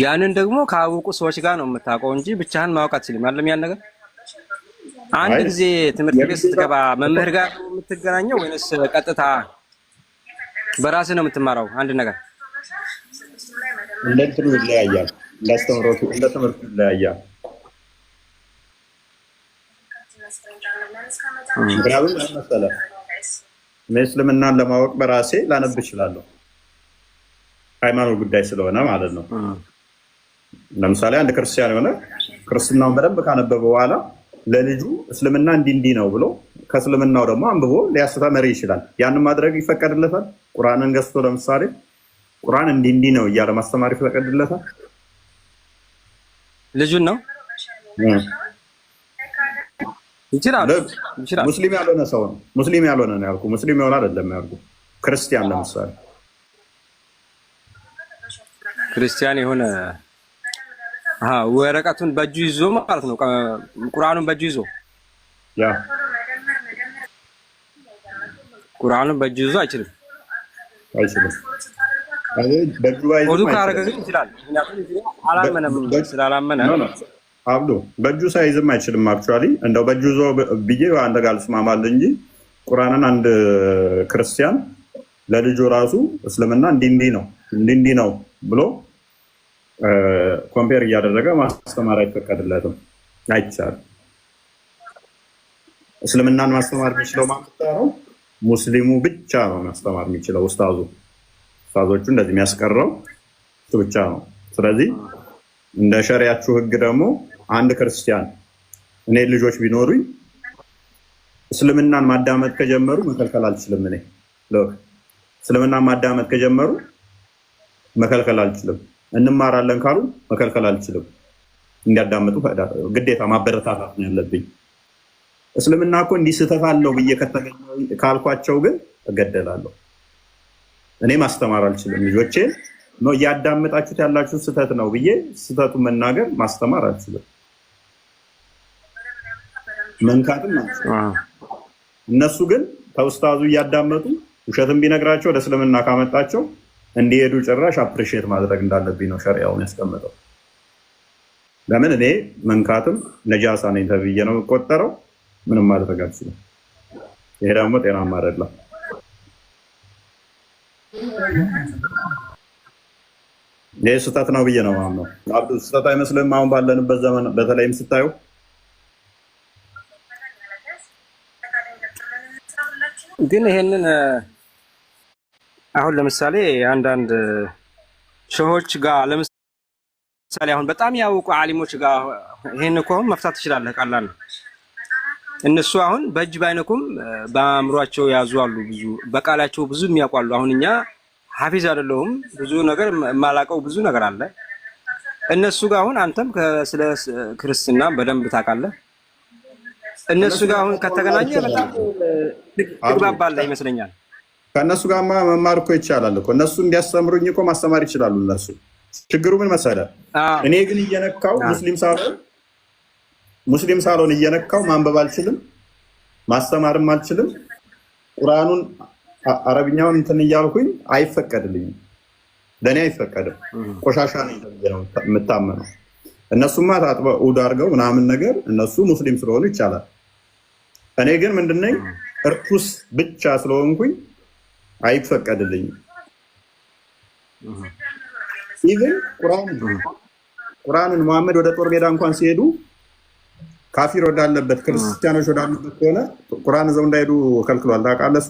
ያንን ደግሞ ካወቁ ሰዎች ጋር ነው የምታውቀው እንጂ ብቻህን ማወቅ አትችልም። አይደለም ያን ነገር አንድ ጊዜ ትምህርት ቤት ስትገባ መምህር ጋር የምትገናኘው ወይንስ ቀጥታ በራስህ ነው የምትማረው? አንድ ነገር እንደእንትኑ ይለያያል። እንዳስተምሮቱ እንደ ትምህርቱ ይለያያል። ምክንያቱም መሰለህ እስልምናን ለማወቅ በራሴ ላነብ እችላለሁ። ሃይማኖት ጉዳይ ስለሆነ ማለት ነው። ለምሳሌ አንድ ክርስቲያን የሆነ ክርስትናውን በደንብ ካነበበ በኋላ ለልጁ እስልምና እንዲህ ነው ብሎ ከእስልምናው ደግሞ አንብቦ ሊያስተምር ይችላል። ያንን ማድረግ ይፈቀድለታል። ቁርአንን ገዝቶ ለምሳሌ ቁርአን እንዲህ ነው እያለ ማስተማር ይፈቀድለታል። ልጁን ነው ይችላል። ሙስሊም ያልሆነ ሰው ነው። ሙስሊም ያልሆነ ነው ያልኩህ። ሙስሊም የሆነ አይደለም ያልኩህ። ክርስቲያን ለምሳሌ ክርስቲያን የሆነ ወረቀቱን በእጁ ይዞ ማለት ነው። ቁርአኑን በእጁ ይዞ ቁርአኑን በእጁ ይዞ አይችልም። ወዱ ካረገ ግን ይችላል። አላመነም። ስላላመነ አብዱ በእጁ ሳይዝም አይችልም። አክቹዋሊ እንደው በእጁ ይዞ ብዬ አንድ ጋር ልስማማለሁ እንጂ ቁርአንን አንድ ክርስቲያን ለልጁ ራሱ እስልምና እንዲህ ነው ብሎ ኮምፔር እያደረገ ማስተማር አይፈቀድለትም፣ አይቻልም። እስልምናን ማስተማር የሚችለው ማለት ነው ሙስሊሙ ብቻ ነው ማስተማር የሚችለው። ኡስታዞቹ እንደዚህ የሚያስቀረው እሱ ብቻ ነው። ስለዚህ እንደ ሸሪያችሁ ህግ ደግሞ አንድ ክርስቲያን እኔ ልጆች ቢኖሩኝ እስልምናን ማዳመጥ ከጀመሩ መከልከል አልችልም። እኔ እስልምናን ማዳመጥ ከጀመሩ መከልከል አልችልም። እንማራለን ካሉ መከልከል አልችልም። እንዲያዳምጡ ግዴታ ማበረታታት ነው ያለብኝ። እስልምና እኮ እንዲህ ስህተት አለው ብዬ ካልኳቸው ግን እገደላለሁ። እኔ ማስተማር አልችልም። ልጆቼን ነው እያዳመጣችሁት ያላችሁ ስህተት ነው ብዬ ስህተቱን መናገር ማስተማር አልችልም። መንካትም አልችልም። እነሱ ግን ከኡስታዙ እያዳመጡ ውሸትም ቢነግራቸው ወደ እስልምና ካመጣቸው እንዲሄዱ ጭራሽ አፕሪሺየት ማድረግ እንዳለብኝ ነው ሸሪዓውን ያስቀመጠው። ለምን እኔ መንካትም ነጃሳ ነኝ ተብዬ ነው የምቆጠረው። ምንም ማድረግ አልችልም። ይሄ ደግሞ ጤናማ አይደለም። ይሄ ስህተት ነው ብዬ ነው የማምነው። አብዱ ስህተት አይመስልም? አሁን ባለንበት ዘመን በተለይም ስታዩ ግን ይሄንን አሁን ለምሳሌ አንዳንድ ሸሆች ጋር ለምሳሌ አሁን በጣም ያውቁ ዓሊሞች ጋር ይሄን እኮ መፍታት ትችላለህ። ቀላል ነው። እነሱ አሁን በእጅ ባይነኩም በአእምሯቸው ያዙ አሉ። ብዙ በቃላቸው ብዙ የሚያውቋሉ። አሁን እኛ ሐፊዝ አይደለሁም፣ ብዙ ነገር የማላውቀው ብዙ ነገር አለ። እነሱ ጋር አሁን አንተም ስለ ክርስትና በደንብ ታውቃለህ። እነሱ ጋር አሁን ከተገናኘ በጣም ትግባባለህ ይመስለኛል። ከእነሱ ጋር መማር እኮ ይቻላል እኮ። እነሱ እንዲያስተምሩኝ እኮ ማስተማር ይችላሉ እነሱ። ችግሩ ምን መሰለህ? እኔ ግን እየነካው ሙስሊም ሳልሆን እየነካው ማንበብ አልችልም፣ ማስተማርም አልችልም። ቁርአኑን አረብኛውን እንትን እያልኩኝ አይፈቀድልኝም፣ ለእኔ አይፈቀድም። ቆሻሻ ነው የምታመነው። እነሱማ ታጥበው ኡድ አድርገው ምናምን ነገር እነሱ ሙስሊም ስለሆኑ ይቻላል። እኔ ግን ምንድነኝ እርኩስ ብቻ ስለሆንኩኝ አይፈቀድልኝም። ኢቭን ቁርአንን መሐመድ ወደ ጦር ሜዳ እንኳን ሲሄዱ ካፊር ወዳለበት ክርስቲያኖች ወዳሉበት ከሆነ ቁርአን ይዘው እንዳይሄዱ ከልክሏል። ታውቃለህ? እሱ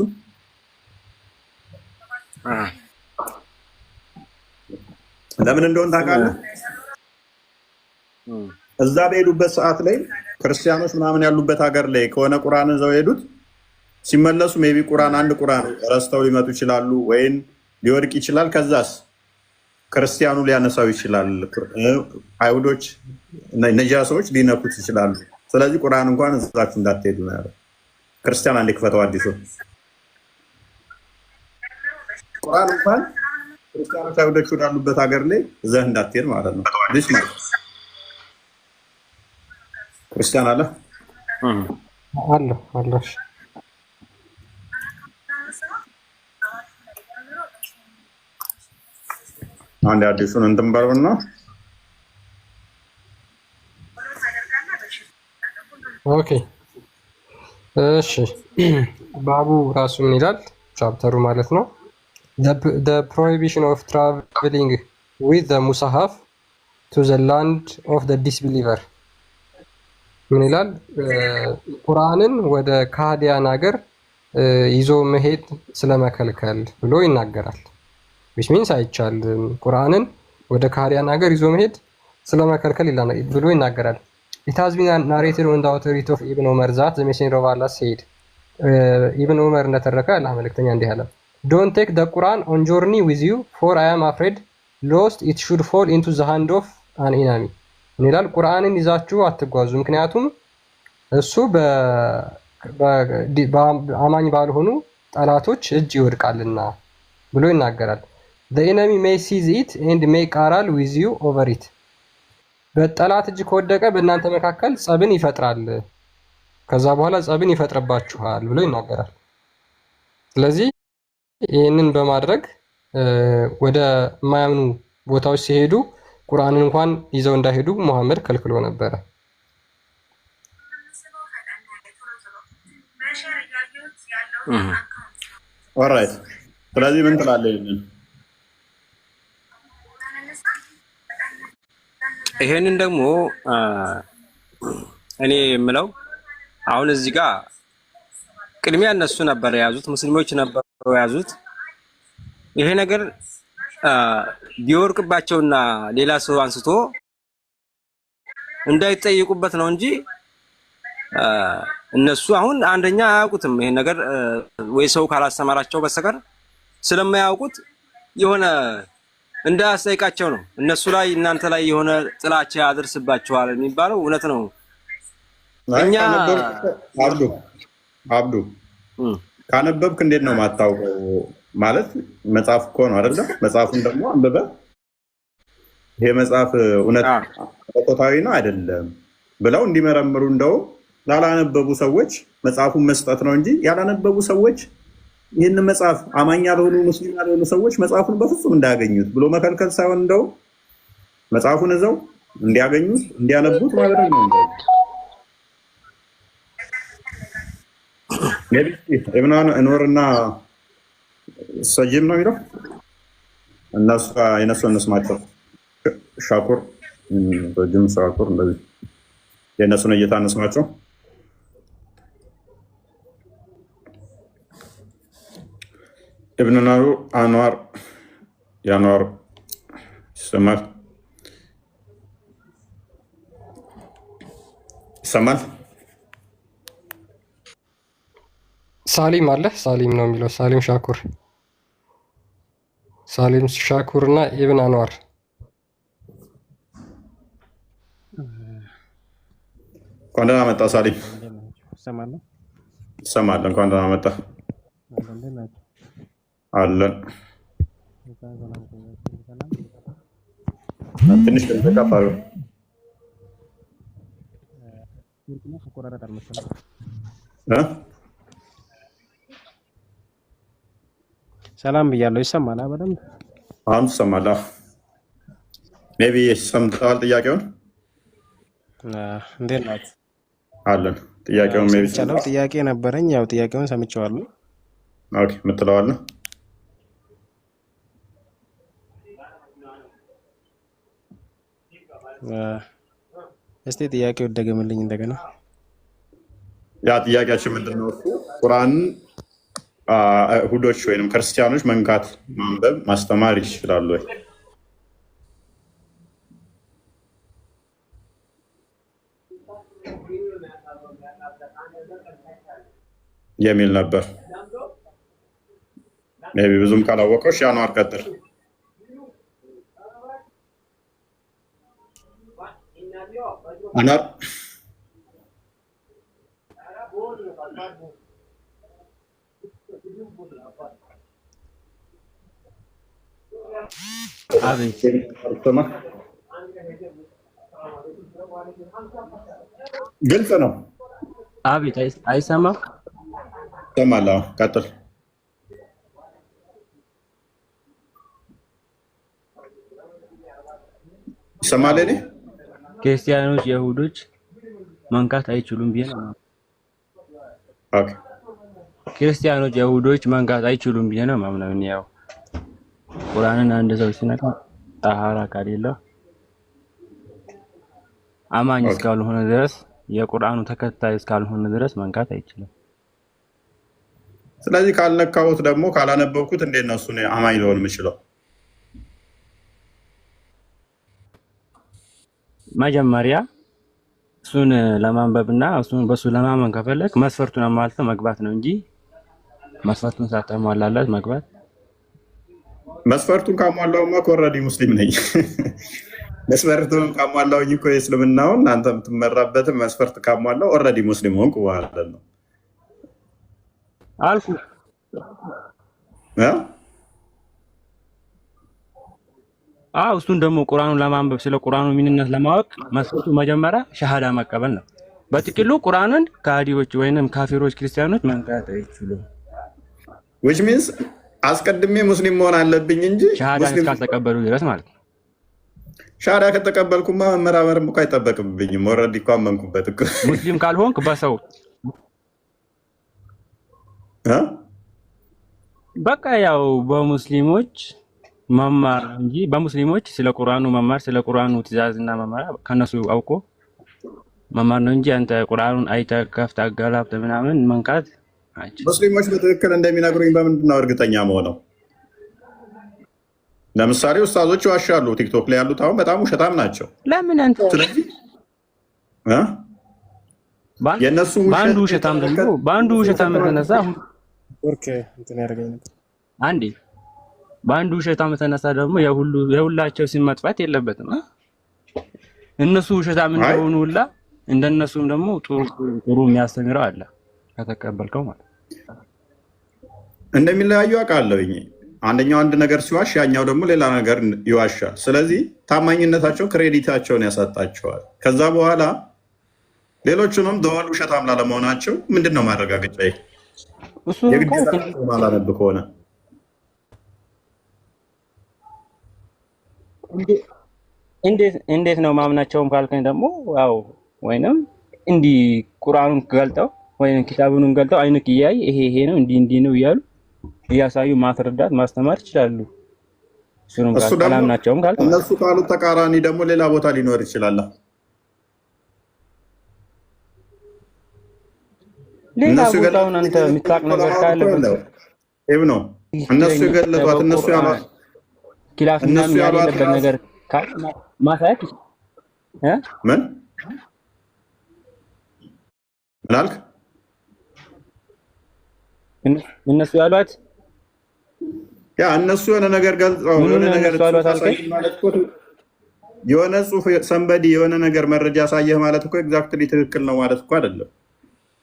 ለምን እንደሆነ ታውቃለህ? እዛ በሄዱበት ሰዓት ላይ ክርስቲያኖች ምናምን ያሉበት ሀገር ላይ ከሆነ ቁርአን ይዘው ሄዱት ሲመለሱ ሜቢ አንድ ቁርአን ረስተው ሊመጡ ይችላሉ፣ ወይም ሊወድቅ ይችላል። ከዛስ ክርስቲያኑ ሊያነሳው ይችላል። አይሁዶች ነጃሶች ሊነኩት ይችላሉ። ስለዚህ ቁርአን እንኳን እዛችሁ እንዳትሄዱ ነው ያለው። ክርስቲያን አንዴ ክፈተው አዲሱ ቁርአን እንኳን ክርስቲያኖች አይሁዶች ወዳሉበት ሀገር ላይ እዛህ እንዳትሄድ ማለት ነው። ልጅ ማለት ክርስቲያን አለ አለ አንድ አዲሱን እንትን በለውና ኦኬ እሺ። ባቡ ራሱ ምን ይላል? ቻፕተሩ ማለት ነው the prohibition of traveling with the musahaf to the land of the disbeliever ምን ይላል? ቁርአንን ወደ ካህዲያን ሀገር ይዞ መሄድ ስለመከልከል ብሎ ይናገራል። which means አይቻልም። ቁርአንን ወደ ካህዲያን ሀገር ይዞ መሄድ ስለመከልከል ብሎ ይናገራል። it has been narrated on the authority of Ibn Umar that the messenger of Allah said ኢብን ዑመር እንደተረከ አላህ መልእክተኛ እንዲህ አለ don't take the Quran on journey with you for I am afraid lost it should fall into the hand of an enemy ምን ይላል? ቁርአንን ይዛችሁ አትጓዙ፣ ምክንያቱም እሱ በአማኝ ባልሆኑ ጠላቶች እጅ ይወድቃልና ብሎ ይናገራል። the enemy may seize it and make quarrel with you over it በጠላት እጅ ከወደቀ በእናንተ መካከል ጸብን ይፈጥራል፣ ከዛ በኋላ ጸብን ይፈጥርባችኋል ብሎ ይናገራል። ስለዚህ ይህንን በማድረግ ወደ የማያምኑ ቦታዎች ሲሄዱ ቁርአንን እንኳን ይዘው እንዳይሄዱ መሐመድ ከልክሎ ነበረ። ኦልራይት። ስለዚህ ምን ትላለህ? ይሄንን ደግሞ እኔ የምለው አሁን እዚህ ጋር ቅድሚያ እነሱ ነበር የያዙት፣ ሙስሊሞች ነበሩ የያዙት። ይሄ ነገር ቢወርቅባቸውና ሌላ ሰው አንስቶ እንዳይጠይቁበት ነው እንጂ እነሱ አሁን አንደኛ አያውቁትም። ይሄን ነገር ወይ ሰው ካላስተማራቸው በስተቀር ስለማያውቁት የሆነ እንዳያስጠይቃቸው ነው። እነሱ ላይ እናንተ ላይ የሆነ ጥላቻ ያደርስባቸዋል የሚባለው እውነት ነው። እኛ አብዱ ካነበብክ እንዴት ነው ማታውቀው? ማለት መጽሐፍ እኮ ነው አይደለ? መጽሐፉን ደግሞ አንብበህ ይሄ መጽሐፍ እውነት ተቆጣጣሪ ነው አይደለም ብለው እንዲመረምሩ እንደው ላላነበቡ ሰዎች መጽሐፉን መስጠት ነው እንጂ ያላነበቡ ሰዎች ይህን መጽሐፍ አማኝ ያልሆኑ ሙስሊም ያልሆኑ ሰዎች መጽሐፉን በፍጹም እንዳያገኙት ብሎ መከልከል ሳይሆን እንደው መጽሐፉን እዛው እንዲያገኙት እንዲያነቡት ማድረግ ነው። ኢብኑ ኑርና ሰጂም ነው የሚለው እነሱ የነሱን እንስማቸው። ሻኩር ሰጂም ሻኩር እንደዚህ የነሱን እይታ እንስማቸው። ኢብኑ ኑር አንዋር ያንዋር ይሰማል። ሳሊም አለ። ሳሊም ነው የሚለው። ሳሊም ሻኩር እና ኢብን አንዋር እንኳን ደህና መጣ ሳሊም። ይሰማል። እንኳን ደህና መጣ። አለን። ትንሽ ተቀጣ ሰላም ብያለሁ። ይሰማል በደንብ? አሁን ትሰማለህ? ሜቢ ሰምተዋል ጥያቄውን? እንዴት ናት? አለን። ጥያቄውን ሜቢ ሰምቻለሁ። ጥያቄ ነበረኝ። ያው ጥያቄውን ሰምቼዋለሁ። ኦኬ፣ የምትለዋለህ? እስቲ ጥያቄው ይደገምልኝ እንደገና። ያ ጥያቄያችን ምንድን ነው? እሱ ቁርአን አይሁዶች ወይም ክርስቲያኖች መንካት፣ ማንበብ፣ ማስተማር ይችላሉ ወይ የሚል ነበር። ሜቢ ብዙም ካላወቀው ሻኗር ቀጥል። አናር ግልጽ ነው። አቤት፣ አይሰማም? ይሰማል። ቀጥል። ይሰማል። እኔ ክርስቲያኖች የይሁዶች መንካት አይችሉም ብዬ ነው። ኦኬ፣ ክርስቲያኖች የይሁዶች መንካት አይችሉም ብዬ ነው ማምነው። ያው ቁርአንን አንድ ሰው ሲነካ ጣሃራ ከሌለው አማኝ እስካልሆነ ድረስ የቁርአኑ ተከታይ እስካልሆነ ድረስ መንካት አይችልም። ስለዚህ ካልነካሁት ደግሞ ካላነበብኩት እንዴት ነው እሱን አማኝ ሊሆን የምችለው? መጀመሪያ እሱን ለማንበብና እሱን በሱ ለማመን ከፈለክ መስፈርቱን አሟልተህ መግባት ነው እንጂ መስፈርቱን ሳታሟላለት መግባት። መስፈርቱን ካሟላውማ ኦልሬዲ ሙስሊም ነኝ። መስፈርቱን ካሟላውኝ እኮ የእስልምናውን አንተ የምትመራበትን መስፈርት ካሟላው ኦልሬዲ ሙስሊም ሆንኩ ማለት ነው አልኩ። እሱን ደግሞ ቁርአኑን ለማንበብ ስለ ቁርአኑ ምንነት ለማወቅ መስፈርቱ መጀመሪያ ሸሃዳ መቀበል ነው። በጥቅሉ ቁርአንን ከሃዲዎች ወይንም ካፊሮች ክርስቲያኖች መንካት አይችሉም። which means አስቀድሜ ሙስሊም መሆን አለብኝ እንጂ ሸሃዳ እስካልተቀበሉ ድረስ ማለት ነው። ሸሃዳ ከተቀበልኩማ መመራመርም እኮ አይጠበቅብኝም። ኦልሬዲ እኮ አመንኩበት እኮ። ሙስሊም ካልሆንክ በሰው በቃ ያው በሙስሊሞች መማር እንጂ በሙስሊሞች ስለ ቁርአኑ መማር ስለ ቁርአኑ ትእዛዝና መማር ከነሱ አውቆ መማር ነው እንጂ አንተ ቁርአኑን አይተህ ከፍተህ አገላብጠህ ምናምን መንካት አይችልም። ሙስሊሞች በትክክል እንደሚነግሩኝ በምንድን ነው እርግጠኛ መሆነው? ለምሳሌ ኡስታዞች ይዋሻሉ። ቲክቶክ ላይ ያሉት አሁን በጣም ውሸታም ናቸው። ለምን አንተ ስለዚህ የነሱ በአንዱ ውሸታም ደግሞ በአንዱ ውሸታም የተነሳ ኦኬ እንትን ያደርገኝ ነበር አንዴ በአንዱ ውሸታም የተነሳ ደግሞ የሁላቸው ሲም መጥፋት የለበትም። እነሱ ውሸታም እንደሆኑ ሁላ እንደነሱም ደግሞ ጥሩ የሚያስተምረው አለ ከተቀበልከው ማለት እንደሚለያዩ አውቃለሁኝ። አንደኛው አንድ ነገር ሲዋሽ ያኛው ደግሞ ሌላ ነገር ይዋሻል። ስለዚህ ታማኝነታቸው ክሬዲታቸውን ያሳጣቸዋል። ከዛ በኋላ ሌሎቹንም ደወል ውሸታም ላለመሆናቸው ምንድን ነው ማረጋገጫ? የግዴታ ማላነብ ከሆነ እንዴት ነው ማምናቸውም ካልከኝ ደግሞ ያው ወይንም እንዲህ ቁርአኑን ገልጠው ወይንም ኪታቡን ገልጠው አይንክ እያይ ይሄ ነው እንዲህ ነው እያሉ እያሳዩ ማስረዳት ማስተማር ይችላሉ። እሱንም ካላምናቸውም ካልከኝ እነሱ ካሉት ተቃራኒ ደግሞ ሌላ ቦታ ሊኖር ይችላል። ሌላ ቦታውን አንተ የምታውቅ ነገር ካለ ይሄ ነው እነሱ የገለጧት እነሱ ያሏት ኪላፍና ያለበት ነገር ማሳየት ምን አልክ? እነሱ ያሏት ያ እነሱ የሆነ ነገር ገልጸው የሆነ ነገር የሆነ ጽሁፍ ሰንበዲ የሆነ ነገር መረጃ ያሳየህ ማለት እኮ ኤግዛክትሊ ትክክል ነው ማለት እኮ አይደለም።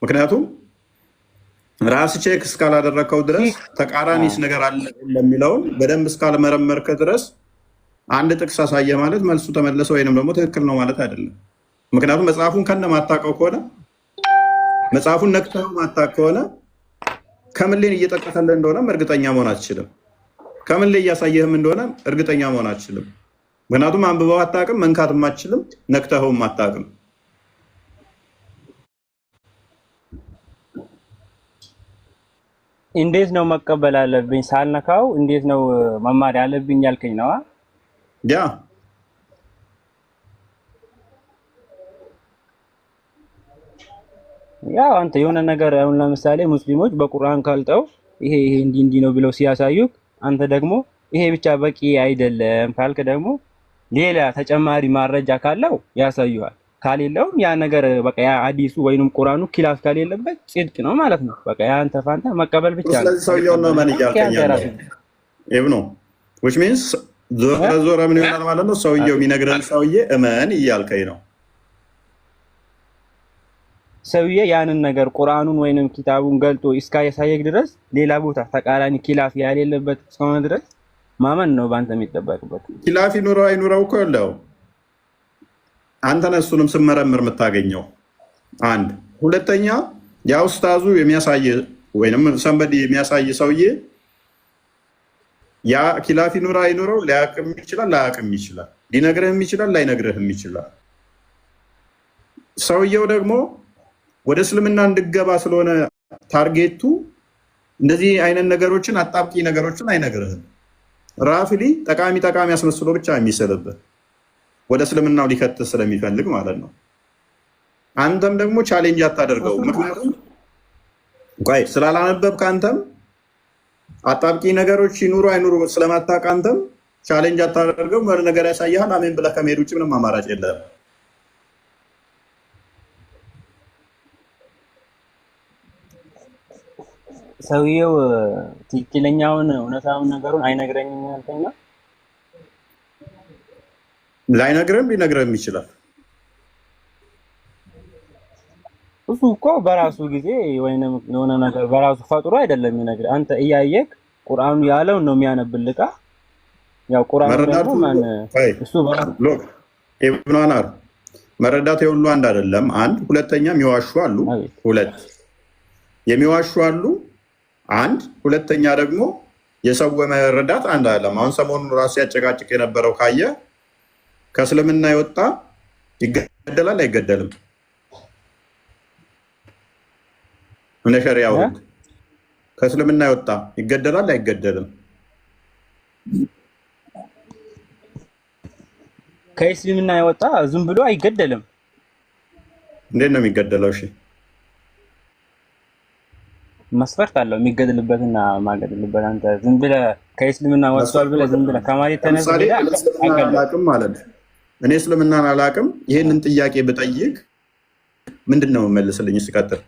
ምክንያቱም ራስ ቼክ እስካላደረከው ድረስ ተቃራኒስ ነገር አለ ለሚለውን በደንብ እስካልመረመርከ ድረስ አንድ ጥቅስ አሳየ ማለት መልሱ ተመለሰ ወይንም ደግሞ ትክክል ነው ማለት አይደለም። ምክንያቱም መጽሐፉን ከነ ማታውቀው ከሆነ መጽሐፉን ነክተው ማታውቅ ከሆነ ከምን ላይ እየጠቀሰልህ እንደሆነ እርግጠኛ መሆን አትችልም። ከምን ላይ እያሳየህም እንደሆነ እርግጠኛ መሆን አትችልም። ምክንያቱም አንብበው አታውቅም፣ መንካትም አትችልም፣ ነክተኸውም አታውቅም። እንዴት ነው መቀበል አለብኝ? ሳልነካው እንዴት ነው መማር ያለብኝ ያልከኝ ነው? ያ ያው አንተ የሆነ ነገር አሁን ለምሳሌ ሙስሊሞች በቁርአን ካልጠው ይሄ እንዲህ ነው ብለው ሲያሳዩክ አንተ ደግሞ ይሄ ብቻ በቂ አይደለም ካልክ ደግሞ ሌላ ተጨማሪ ማረጃ ካለው ያሳዩሃል። ካሌለውም ያ ነገር በቃ ያ ሐዲሱ ወይንም ቁርአኑ ኪላፍ ከሌለበት ጽድቅ ነው ማለት ነው። በቃ ያ አንተ ፋንታ መቀበል ብቻ ነው። ስለዚህ ሰውየው ነው ማን ይያልከኛል ኢብኑ which means ዞራ ምን ይሆናል ማለት ነው? ሰውየው የሚነግረን ሰውዬ እመን እያልከኝ ነው። ሰውዬ ያንን ነገር ቁርአኑን ወይንም ኪታቡን ገልጦ እስካያሳየክ ድረስ ሌላ ቦታ ተቃራኒ ኪላፍ ያሌለበት እስከሆነ ድረስ ማመን ነው ባንተ የሚጠበቅበት። ኪላፍ ይኑረው አይኑረው እኮ ያለው አንተ ነህ እሱንም ስመረምር የምታገኘው። አንድ ሁለተኛ ያ ኡስታዙ የሚያሳይ ወይንም ሰንበዲ የሚያሳይ ሰውዬ ያ ኪላፍ ይኑረው አይኑረው ሊያቅም ይችላል ላያቅም ይችላል፣ ሊነግርህም ይችላል ላይነግርህም ይችላል። ሰውየው ደግሞ ወደ እስልምና እንድገባ ስለሆነ ታርጌቱ እንደዚህ አይነት ነገሮችን አጣብቂ ነገሮችን አይነግርህም። ራፍሊ ጠቃሚ አስመስሎ ብቻ የሚሰልብህ ወደ እስልምናው ሊከት ስለሚፈልግ ማለት ነው። አንተም ደግሞ ቻሌንጅ አታደርገው። ምክንያቱም ቆይ ስላላነበብክ አንተም አጣብቂ ነገሮች ይኑሩ አይኑሩ ስለማታውቅ አንተም ቻሌንጅ አታደርገው። ማለት ነገር ያሳያል። አሜን ብለህ ከመሄድ ውጭ ምንም አማራጭ የለም። ሰውየው ትክክለኛውን እውነታውን ነገሩን አይነግረኝም ያልከኝ ነው። ላይነግርህም ሊነግርህም ይችላል። እሱ እኮ በራሱ ጊዜ ወይንም የሆነ ነገር በራሱ ፈጥሮ አይደለም የሚነግርህ። አንተ እያየክ ቁርአኑ ያለውን ነው የሚያነብልህ። ያው ቁርአኑ ደግሞ ማን እሱ ሎክ ኢብኑ አናር መረዳት የሁሉ አንድ አይደለም። አንድ ሁለተኛ የሚዋሹ አሉ። ሁለት የሚዋሹ አሉ። አንድ ሁለተኛ ደግሞ የሰው መረዳት አንድ አይደለም። አሁን ሰሞኑን ራሱ ያጨቃጭቅ የነበረው ካየ ከእስልምና የወጣ ይገደላል አይገደልም? እንደ ሸሪዓው ከእስልምና የወጣ ይገደላል አይገደልም? ከእስልምና የወጣ ዝም ብሎ አይገደልም። እንዴት ነው የሚገደለው? እሺ መስፈርት አለው የሚገደልበትና ማገደልበት። አንተ ዝም ብለህ ከእስልምና ወጥቷል ብለህ ዝም ብለህ ከማለት ተነስተህ አላውቅም ማለት እኔ እስልምናን አላውቅም ይሄንን ጥያቄ ብጠይቅ ምንድን ነው መልስልኝ? ሲቀጥል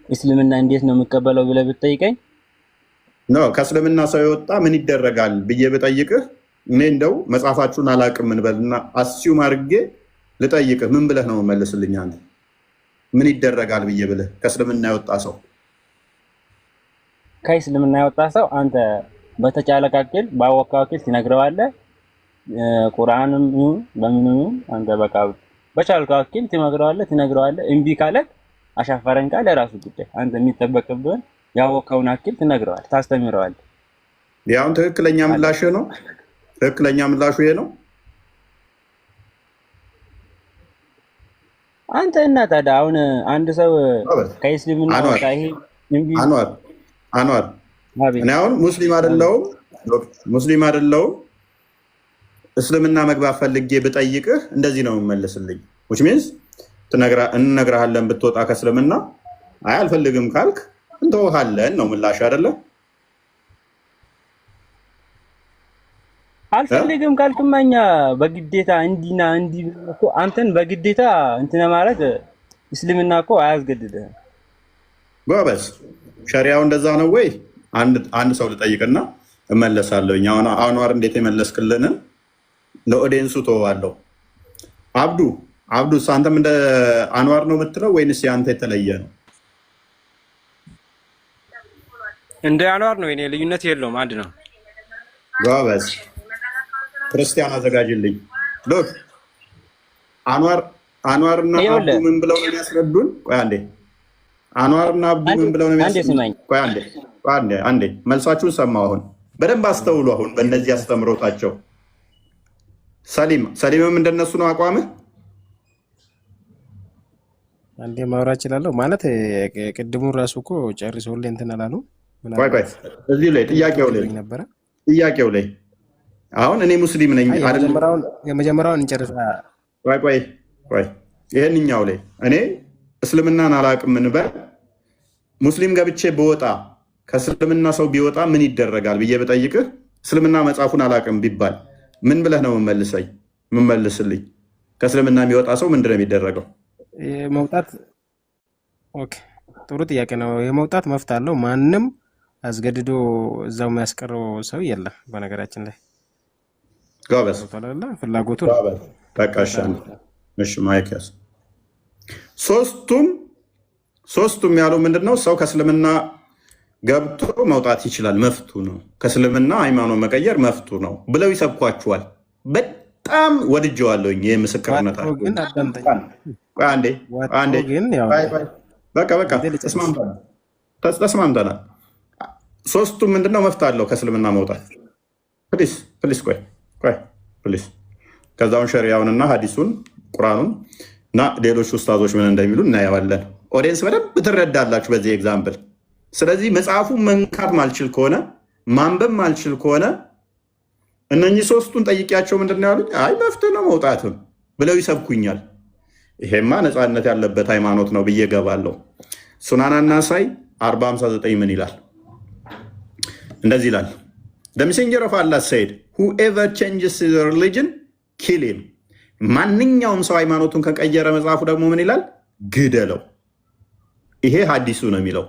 እስልምና እንዴት ነው የምቀበለው ብለህ ብትጠይቀኝ ነው ከእስልምና ሰው የወጣ ምን ይደረጋል ብዬ ብጠይቅህ እኔ እንደው መጽሐፋችሁን አላውቅም እንበልና አስዩም አድርጌ ልጠይቅህ ምን ብለህ ነው መልስልኝ? አንተ ምን ይደረጋል ብዬ ብለህ ከእስልምና የወጣ ሰው ከእስልምና የወጣ ሰው አንተ በተቻለ ካክል ባወካክል ትነግረዋለህ። ቁርአንም ይሁን በምንም አንተ በቃ በቻልከው አክል ትነግረዋለህ። እምቢ ካለክ አሻፈረን ካለ ራሱ ጉዳይ። አንተ የሚጠበቅብህን ያወቀውን አክል ትነግረዋለህ፣ ታስተምረዋለህ። ያው ትክክለኛ ምላሽ ነው። ትክክለኛ ምላሹ ይሄ ነው። አንተ እና ታዲያ አሁን አንድ ሰው ከእስልምና ወጣ ይሄ እምቢ አንዋር እኔ አሁን ሙስሊም አይደለሁም እስልምና መግባት ፈልጌ ብጠይቅህ እንደዚህ ነው የምመልስልኝ። which means እንነግርሃለን ብትወጣ ከእስልምና አይ አልፈልግም ካልክ እንተውሃለን ነው ምላሽ አይደለ? አልፈልግም ካልክማ እኛ በግዴታ እንዲና እንዲ እኮ አንተን በግዴታ እንትን ማለት እስልምና እኮ አያስገድድህም። ጎበዝ ሸሪዓው እንደዛ ነው ወይ? አንድ ሰው ልጠይቅና እመለሳለሁ። አንዋር እንዴት የመለስክልንን ለኦዲየንሱ ተዋለሁ። አብዱ አብዱስ አንተም እንደ አንዋር ነው የምትለው ወይንስ ያንተ የተለየ ነው? እንደ አንዋር ነው። የኔ ልዩነት የለውም፣ አንድ ነው። ጎበዝ ክርስቲያን አዘጋጅልኝ። ሎክ አንዋርና አብዱ ምን ብለው ነው የሚያስረዱን? ቆይ አንዴ አንዋርና አብዱ ምን ብለው ነው የሚያስረዱን? ቆይ አንዴ መልሳችሁን ሰማሁ። አሁን በደንብ አስተውሉ። አሁን በእነዚህ አስተምሮታቸው ሰሊምም እንደነሱ ነው አቋምህ? አንዴ ማውራት እችላለሁ ማለት ቅድሙን ራሱ እኮ ጨርሶልኝ እንትን አላሉ። ቆይ እዚህ ላይ ጥያቄው ላይ አሁን እኔ ሙስሊም ነኝ አይደል? የመጀመሪያውን እንጨርሳ። ቆይ ይሄንኛው ላይ እኔ እስልምናን አላውቅም እንበል፣ ሙስሊም ገብቼ በወጣ ከእስልምና ሰው ቢወጣ ምን ይደረጋል ብዬ በጠይቅህ እስልምና መጽሐፉን አላውቅም ቢባል ምን ብለህ ነው የምመልስልኝ? ከእስልምና የሚወጣ ሰው ምንድን ነው የሚደረገው? መውጣት ጥሩ ጥያቄ ነው። የመውጣት መፍት አለው። ማንም አስገድዶ እዛው የሚያስቀረው ሰው የለም። በነገራችን ላይ ጎበዝ ፍላጎቱ እሺ ማይክ ያዝ። ሶስቱም ያሉ ምንድነው? ሰው ከእስልምና ገብቶ መውጣት ይችላል፣ መፍቱ ነው። ከእስልምና ሃይማኖት መቀየር መፍቱ ነው ብለው ይሰብኳችኋል። በጣም ወድጀዋለሁኝ። ይህ ምስክርነት ተስማምተናል። ሶስቱም ምንድነው? መፍት አለው ከእስልምና መውጣት። ፕሊስ ቆይ ከዛውን ሸሪያውንና ሀዲሱን ቁርአኑን እና ሌሎች ኡስታዞች ምን እንደሚሉ እናየዋለን። ኦዲየንስ በደንብ ትረዳላችሁ በዚህ ኤግዛምፕል። ስለዚህ መጽሐፉ መንካት ማልችል ከሆነ ማንበብ ማልችል ከሆነ እነኚህ ሶስቱን ጠይቂያቸው ምንድነው ያሉኝ? አይ መፍትሄ ነው መውጣትም ብለው ይሰብኩኛል። ይሄማ ነፃነት ያለበት ሃይማኖት ነው ብዬ ገባለሁ። ሱናናና ሳይ 459 ምን ይላል? እንደዚህ ይላል The messenger of Allah said, whoever changes his religion, kill him. ማንኛውም ሰው ሃይማኖቱን ከቀየረ መጽሐፉ ደግሞ ምን ይላል? ግደለው። ይሄ ሀዲሱ ነው የሚለው።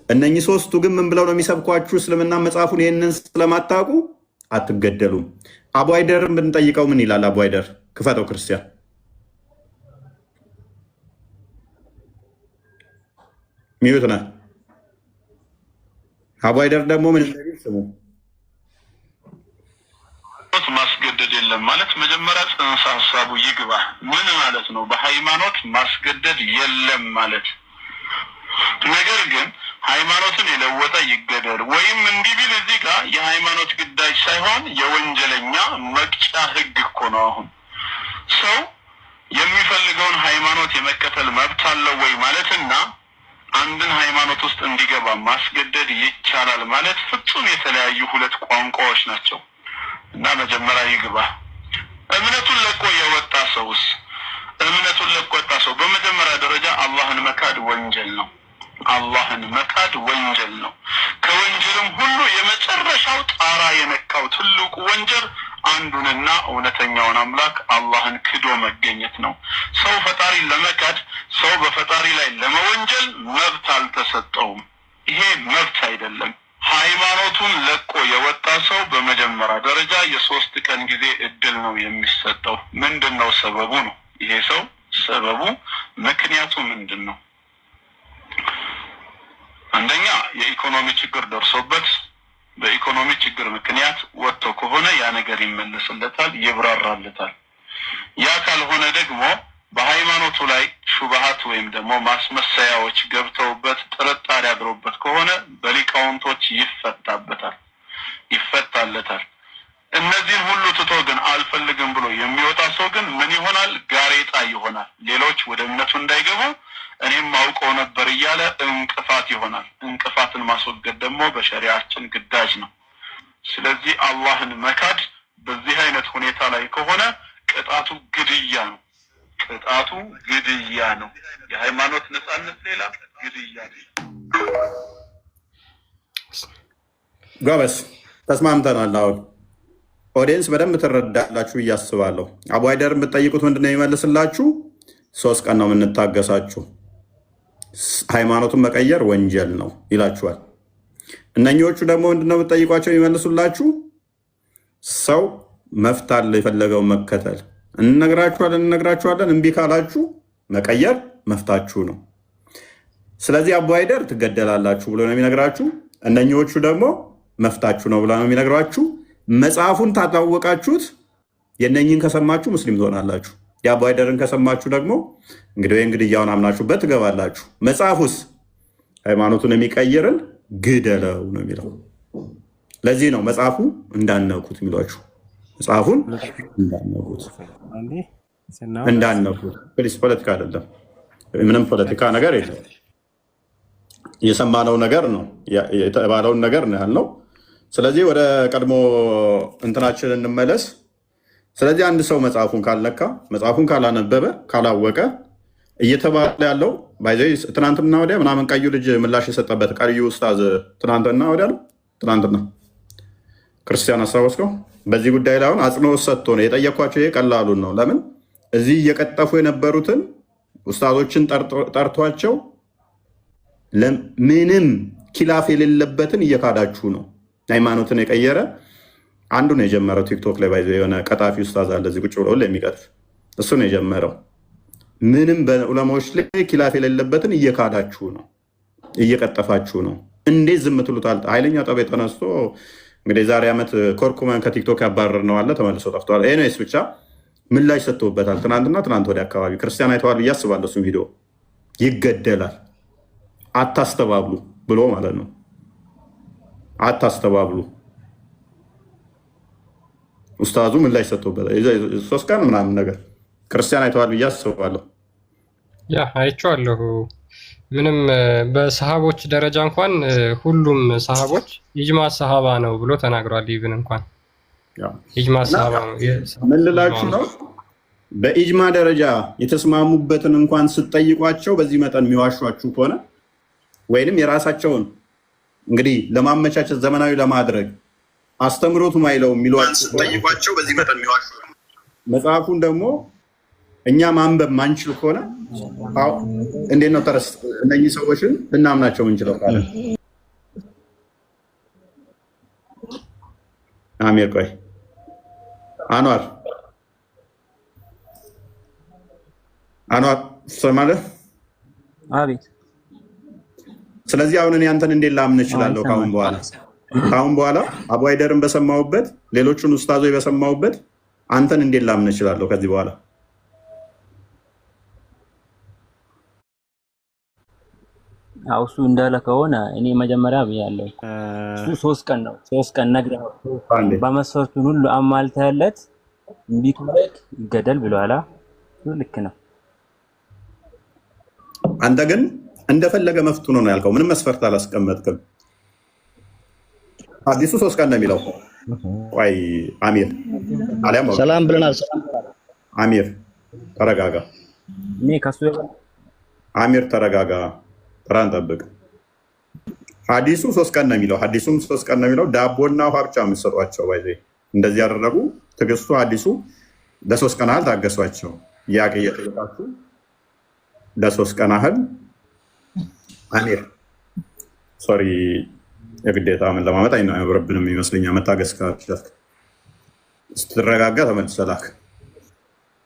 እነኚህ ሶስቱ ግን ምን ብለው ነው የሚሰብኳችሁ? እስልምና መጽሐፉን ይህንን ስለማታውቁ አትገደሉም። አቡ አይደርን ብንጠይቀው ምን ይላል? አቡ አይደር ክፈተው ክርስቲያን ሚዩት ነህ። አቡ አይደር ደግሞ ምን እንደሚል ስሙ። ማስገደድ የለም ማለት መጀመሪያ ጽንሰ ሀሳቡ ይግባ። ምን ማለት ነው? በሃይማኖት ማስገደድ የለም ማለት። ነገር ግን ሃይማኖትን የለወጠ ይገደል ወይም እንዲህ ቢል እዚህ ጋር የሃይማኖት ግዳጅ ሳይሆን የወንጀለኛ መቅጫ ህግ እኮ ነው። አሁን ሰው የሚፈልገውን ሃይማኖት የመከተል መብት አለው ወይ ማለትና አንድን ሃይማኖት ውስጥ እንዲገባ ማስገደድ ይቻላል ማለት ፍጹም የተለያዩ ሁለት ቋንቋዎች ናቸው። እና መጀመሪያ ይግባ። እምነቱን ለቆ የወጣ ሰውስ እምነቱን ለቆ የወጣ ሰው በመጀመሪያ ደረጃ አላህን መካድ ወንጀል ነው። አላህን መካድ ወንጀል ነው። ከወንጀልም ሁሉ የመጨረሻው ጣራ የነካው ትልቁ ወንጀል አንዱንና እውነተኛውን አምላክ አላህን ክዶ መገኘት ነው። ሰው ፈጣሪን ለመካድ ሰው በፈጣሪ ላይ ለመወንጀል መብት አልተሰጠውም። ይሄ መብት አይደለም። ሃይማኖቱን ለቆ የወጣ ሰው በመጀመሪያ ደረጃ የ3 ቀን ጊዜ እድል ነው የሚሰጠው። ምንድነው ሰበቡ ነው? ይሄ ሰው ሰበቡ ምክንያቱ ምንድነው? አንደኛ የኢኮኖሚ ችግር ደርሶበት በኢኮኖሚ ችግር ምክንያት ወጥቶ ከሆነ ያ ነገር ይመለስለታል፣ ይብራራለታል። ያ ካልሆነ ደግሞ በሃይማኖቱ ላይ ሹብሃት ወይም ደግሞ ማስመሰያዎች ገብተውበት ጥርጣሬ አድሮበት ከሆነ በሊቃውንቶች ይፈታለታል። እነዚህን ሁሉ ትቶ ግን አልፈልግም ብሎ የሚወጣ ሰው ግን ምን ይሆናል? ጋሬጣ ይሆናል። ሌሎች ወደ እምነቱ እንዳይገቡ እኔም አውቀው ነበር እያለ እንቅፋት ይሆናል። እንቅፋትን ማስወገድ ደግሞ በሸሪዓችን ግዳጅ ነው። ስለዚህ አላህን መካድ በዚህ አይነት ሁኔታ ላይ ከሆነ ቅጣቱ ግድያ ነው። ቅጣቱ ግድያ ነው። የሃይማኖት ነፃነት ሌላ፣ ግድያ ሌላ። ጎበስ ተስማምተናል። አሁን ኦዲየንስ በደንብ ትረዳላችሁ እያስባለሁ። አቡ አይደር የምትጠይቁት ምንድነው የሚመልስላችሁ? 3 ቀን ነው የምንታገሳችሁ፣ ሃይማኖቱን መቀየር ወንጀል ነው ይላችኋል። እነኚዎቹ ደግሞ ምንድነው የምትጠይቋቸው? የሚመልሱላችሁ ሰው መፍት አለ የፈለገውን መከተል። እንነግራችኋለን። እምቢ ካላችሁ መቀየር መፍታችሁ ነው። ስለዚህ አቡ ሃይደር ትገደላላችሁ ብሎ ነው የሚነግራችሁ። እነኚዎቹ ደግሞ መፍታችሁ ነው ብላ ነው የሚነግሯችሁ። መጽሐፉን ታታወቃችሁት የእነኝን ከሰማችሁ ሙስሊም ትሆናላችሁ። የአቡ ሃይደርን ከሰማችሁ ደግሞ እንግዲያውን አምናችሁበት ትገባላችሁ። መጽሐፉስ ሃይማኖቱን የሚቀይርን ግደለው ነው የሚለው። ለዚህ ነው መጽሐፉ እንዳነኩት የሚሏችሁ። መጽሐፉን እንዳነኩት ፕሊስ። ፖለቲካ አይደለም፣ ምንም ፖለቲካ ነገር የለም። የሰማነው ነገር ነው፣ የተባለውን ነገር ነው ያልነው። ስለዚህ ወደ ቀድሞ እንትናችን እንመለስ። ስለዚህ አንድ ሰው መጽሐፉን ካልነካ፣ መጽሐፉን ካላነበበ፣ ካላወቀ እየተባለ ያለው ትናንትና ወዲያ ምናምን ቀዩ ልጅ ምላሽ የሰጠበት ቀዩ ኡስታዝ ትናንትና ወዲያ ነው ትናንትና ክርስቲያን አስታወስከው። በዚህ ጉዳይ ላይ አሁን አጽንኦት ሰጥቶ ነው የጠየኳቸው። ይሄ ቀላሉን ነው። ለምን እዚህ እየቀጠፉ የነበሩትን ኡስታዞችን ጠርቷቸው ምንም ኪላፍ የሌለበትን እየካዳችሁ ነው። ሃይማኖትን የቀየረ አንዱ ነው የጀመረው። ቲክቶክ ላይ የሆነ ቀጣፊ ኡስታዝ አለ እዚህ ቁጭ ብሎ የሚቀጥፍ እሱ ነው የጀመረው። ምንም በዑለማዎች ላይ ኪላፍ የሌለበትን እየካዳችሁ ነው፣ እየቀጠፋችሁ ነው። እንዴት ዝም ትሉታል? ኃይለኛ ጠብ ተነስቶ እንግዲህ ዛሬ ዓመት ኮርኩመን ከቲክቶክ ያባረር ነው አለ፣ ተመልሶ ጠፍተዋል። ኤኒዌይስ ብቻ ምላሽ ሰጥቶበታል። ትናንት ወደ አካባቢ ክርስቲያን አይተዋል ብዬ አስባለሁ። እሱም ቪዲዮ ይገደላል አታስተባብሉ ብሎ ማለት ነው። አታስተባብሉ ኡስታዙ ምላሽ ሰጥቶበታል። 3 ቀን ምናምን ነገር ክርስቲያን አይተዋል ብዬ አስባለሁ። ያ አይቼዋለሁ። ምንም በሰሃቦች ደረጃ እንኳን ሁሉም ሰሃቦች ኢጅማ ሰሃባ ነው ብሎ ተናግሯል። ኢቭን እንኳን ኢጅማ ሰሃባ ነው። ምን ልላችሁ ነው? በኢጅማ ደረጃ የተስማሙበትን እንኳን ስትጠይቋቸው በዚህ መጠን የሚዋሿችሁ ከሆነ ወይንም የራሳቸውን እንግዲህ ለማመቻቸት ዘመናዊ ለማድረግ አስተምሮቱ ማይለው የሚሏችሁ ስትጠይቋቸው በዚህ መጠን የሚዋሹ መጽሐፉን ደግሞ እኛ ማንበብ ማንችል ከሆነ እንዴት ነው ተረስ እነኚህ ሰዎችን ልናምናቸው እንችለው? ካለ አሚር ቆይ አንዋር ሰማለህ? አቤት። ስለዚህ አሁን እኔ አንተን እንዴት ላምን እችላለሁ? ካሁን በኋላ አቡ ሃይደርን በሰማሁበት ሌሎቹን ኡስታዞች በሰማሁበት አንተን እንዴት ላምን እችላለሁ? ከዚህ በኋላ እሱ እንዳለ ከሆነ እኔ መጀመሪያ ብያለሁ። እሱ 3 ቀን ነው 3 ቀን ነግረው በመስፈርቱን ሁሉ አሟልተህለት እምቢ ካለክ ይገደል ብለዋል። ልክ ነው። አንተ ግን እንደፈለገ መፍቱ ነው ያልከው። ምንም መስፈርት አላስቀመጥክም። ሐዲሱ 3 ቀን ነው የሚለው። ቆይ አሚር አሊያም ሰላም ብለናል። አሚር ተረጋጋ። እኔ ከሱ አሚር ተረጋጋ። ተራን ጠብቅ። ሐዲሱ 3 ቀን ነው የሚለው። ሐዲሱም 3 ቀን ነው የሚለው። ዳቦና ውሃ ብቻ የምትሰጧቸው ባይዘ እንደዚህ ያደረጉ ትዕግስቱ ሐዲሱ ለ3 ቀን ያህል ታገሷቸው። ያቀ እየጠየቃችሁ ለ3 ቀን ያህል አሚር ሶሪ የግዴታ ምን ለማመጣ አይኖርብንም ይመስለኛል። መታገስ ካልቻልክ ስትረጋጋ ተመልሰላክ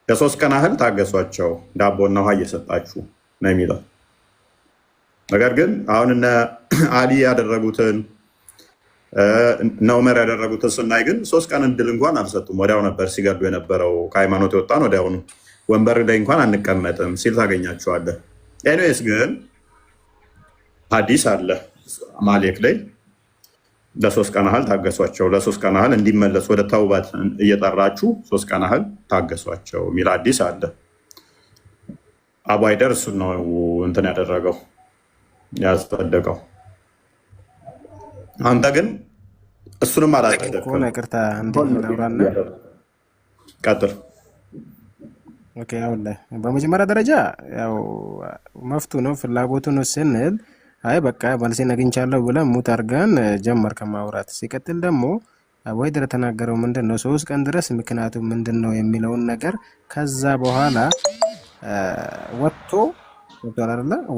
ለ3 ቀን ያህል ታገሷቸው ዳቦና ውሃ እየሰጣችሁ ነው የሚለው። ነገር ግን አሁን እነ አሊ ያደረጉትን እነ ዑመር ያደረጉትን ስናይ ግን 3 ቀን እድል እንኳን አልሰጡም። ወዲያው ነበር ሲገዱ የነበረው። ከሃይማኖት የወጣን ወዲያውኑ ወንበር ላይ እንኳን አንቀመጥም ሲል ታገኛቸዋለህ። ኤኒዌይስ ግን ሐዲስ አለ ማሌክ ላይ ለ3 ቀን ያህል ታገሷቸው፣ ለ3 ቀን ያህል እንዲመለሱ ወደ ተውበት እየጠራችሁ 3 ቀን ያህል ታገሷቸው የሚል ሐዲስ አለ። አቡ ሃይደር እሱን ነው እንትን ያደረገው ያስጠደቀው። አንተ ግን እሱንም አላጸደቅም። ይቅርታ እንደምናውራና ቀጥል። ኦኬ አሁን በመጀመሪያ ደረጃ ያው መፍቱ ነው ፍላጎቱ ነው ስንል አይ በቃ መልሴን አግኝቻለሁ ብለን ሙት አድርገን ጀመር ከማውራት። ሲቀጥል ደግሞ አቡ ሃይደር የተናገረው ምንድን ነው 3 ቀን ድረስ ምክንያቱ ምንድን ነው የሚለውን ነገር ከዛ በኋላ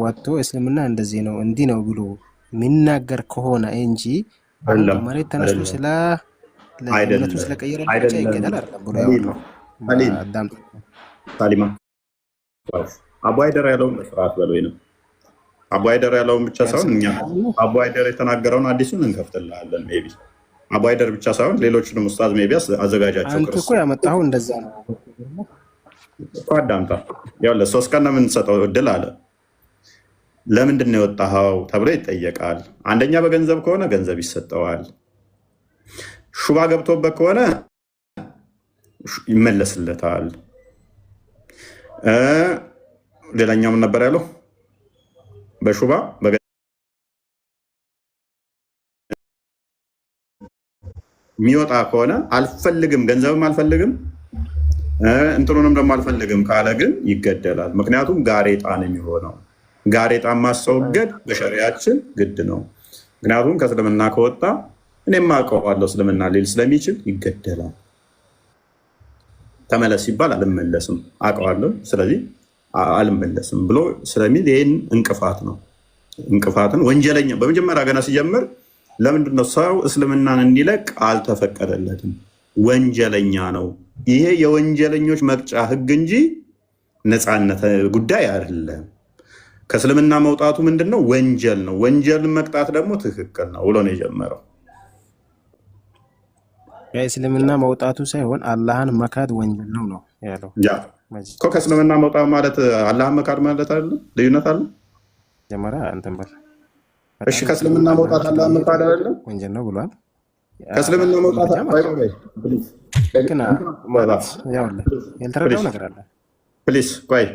ወጥቶ እስልምና እንደዚህ ነው እንዲህ ነው ብሎ የሚናገር ከሆነ እንጂ መሬት ተነስቶ ስለቀየረ ብቻ ይገደል አይደለም ብሎ ያወራው። አዳም ሳሊማ አቡ ሃይደር ያለውን በስርዓት በለው ነው። አቡ ሃይደር ያለውን ብቻ ሳይሆን እኛ አቡ ሃይደር የተናገረውን አዲሱን እንከፍትልሃለን። ሜቢ አቡ ሃይደር ብቻ ሳይሆን ሌሎችንም ኡስታዝ ሜቢ አዘጋጃቸው። አንተ እኮ ያመጣኸው እንደዛ ነው እኮ አዳምጣ። ያው ለ3 ቀን ነው የምንሰጠው እድል አለ። ለምንድን ነው የወጣኸው ተብሎ ይጠየቃል። አንደኛ በገንዘብ ከሆነ ገንዘብ ይሰጠዋል። ሹባ ገብቶበት ከሆነ ይመለስለታል። ሌላኛው ምን ነበር ያለው? በሹባ የሚወጣ ከሆነ አልፈልግም፣ ገንዘብም አልፈልግም እንትኑንም ደግሞ አልፈልግም ካለ ግን ይገደላል። ምክንያቱም ጋሬጣ ነው የሚሆነው። ጋሬጣ ማስወገድ በሸሪያችን ግድ ነው። ምክንያቱም ከእስልምና ከወጣ እኔም አውቀዋለሁ እስልምና ሊል ስለሚችል ይገደላል። ተመለስ ሲባል አልመለስም አውቀዋለሁ ስለዚህ አልመለስም ብሎ ስለሚል ይህን እንቅፋት ነው። እንቅፋትን ወንጀለኛ በመጀመሪያ ገና ሲጀምር ለምንድነው ሰው እስልምናን እንዲለቅ አልተፈቀደለትም? ወንጀለኛ ነው። ይሄ የወንጀለኞች መቅጫ ህግ እንጂ ነፃነት ጉዳይ አይደለም። ከእስልምና መውጣቱ ምንድነው? ወንጀል ነው። ወንጀልን መቅጣት ደግሞ ትክክል ነው ብሎ ነው የጀመረው። ከእስልምና መውጣቱ ሳይሆን አላህን መካድ ወንጀል ነው ነው ያለው። እኮ ከእስልምና መውጣት ማለት አላህን መካድ ማለት አይደለም? ልዩነት አለ። ጀመራ አንተም በል እሺ፣ ከእስልምና መውጣት አላህን መካድ አይደለም? ወንጀል ነው ብሏል። ከእስልምና መውጣት ያልተረዳው ነገር አለ። ፕሊስ ቆይ፣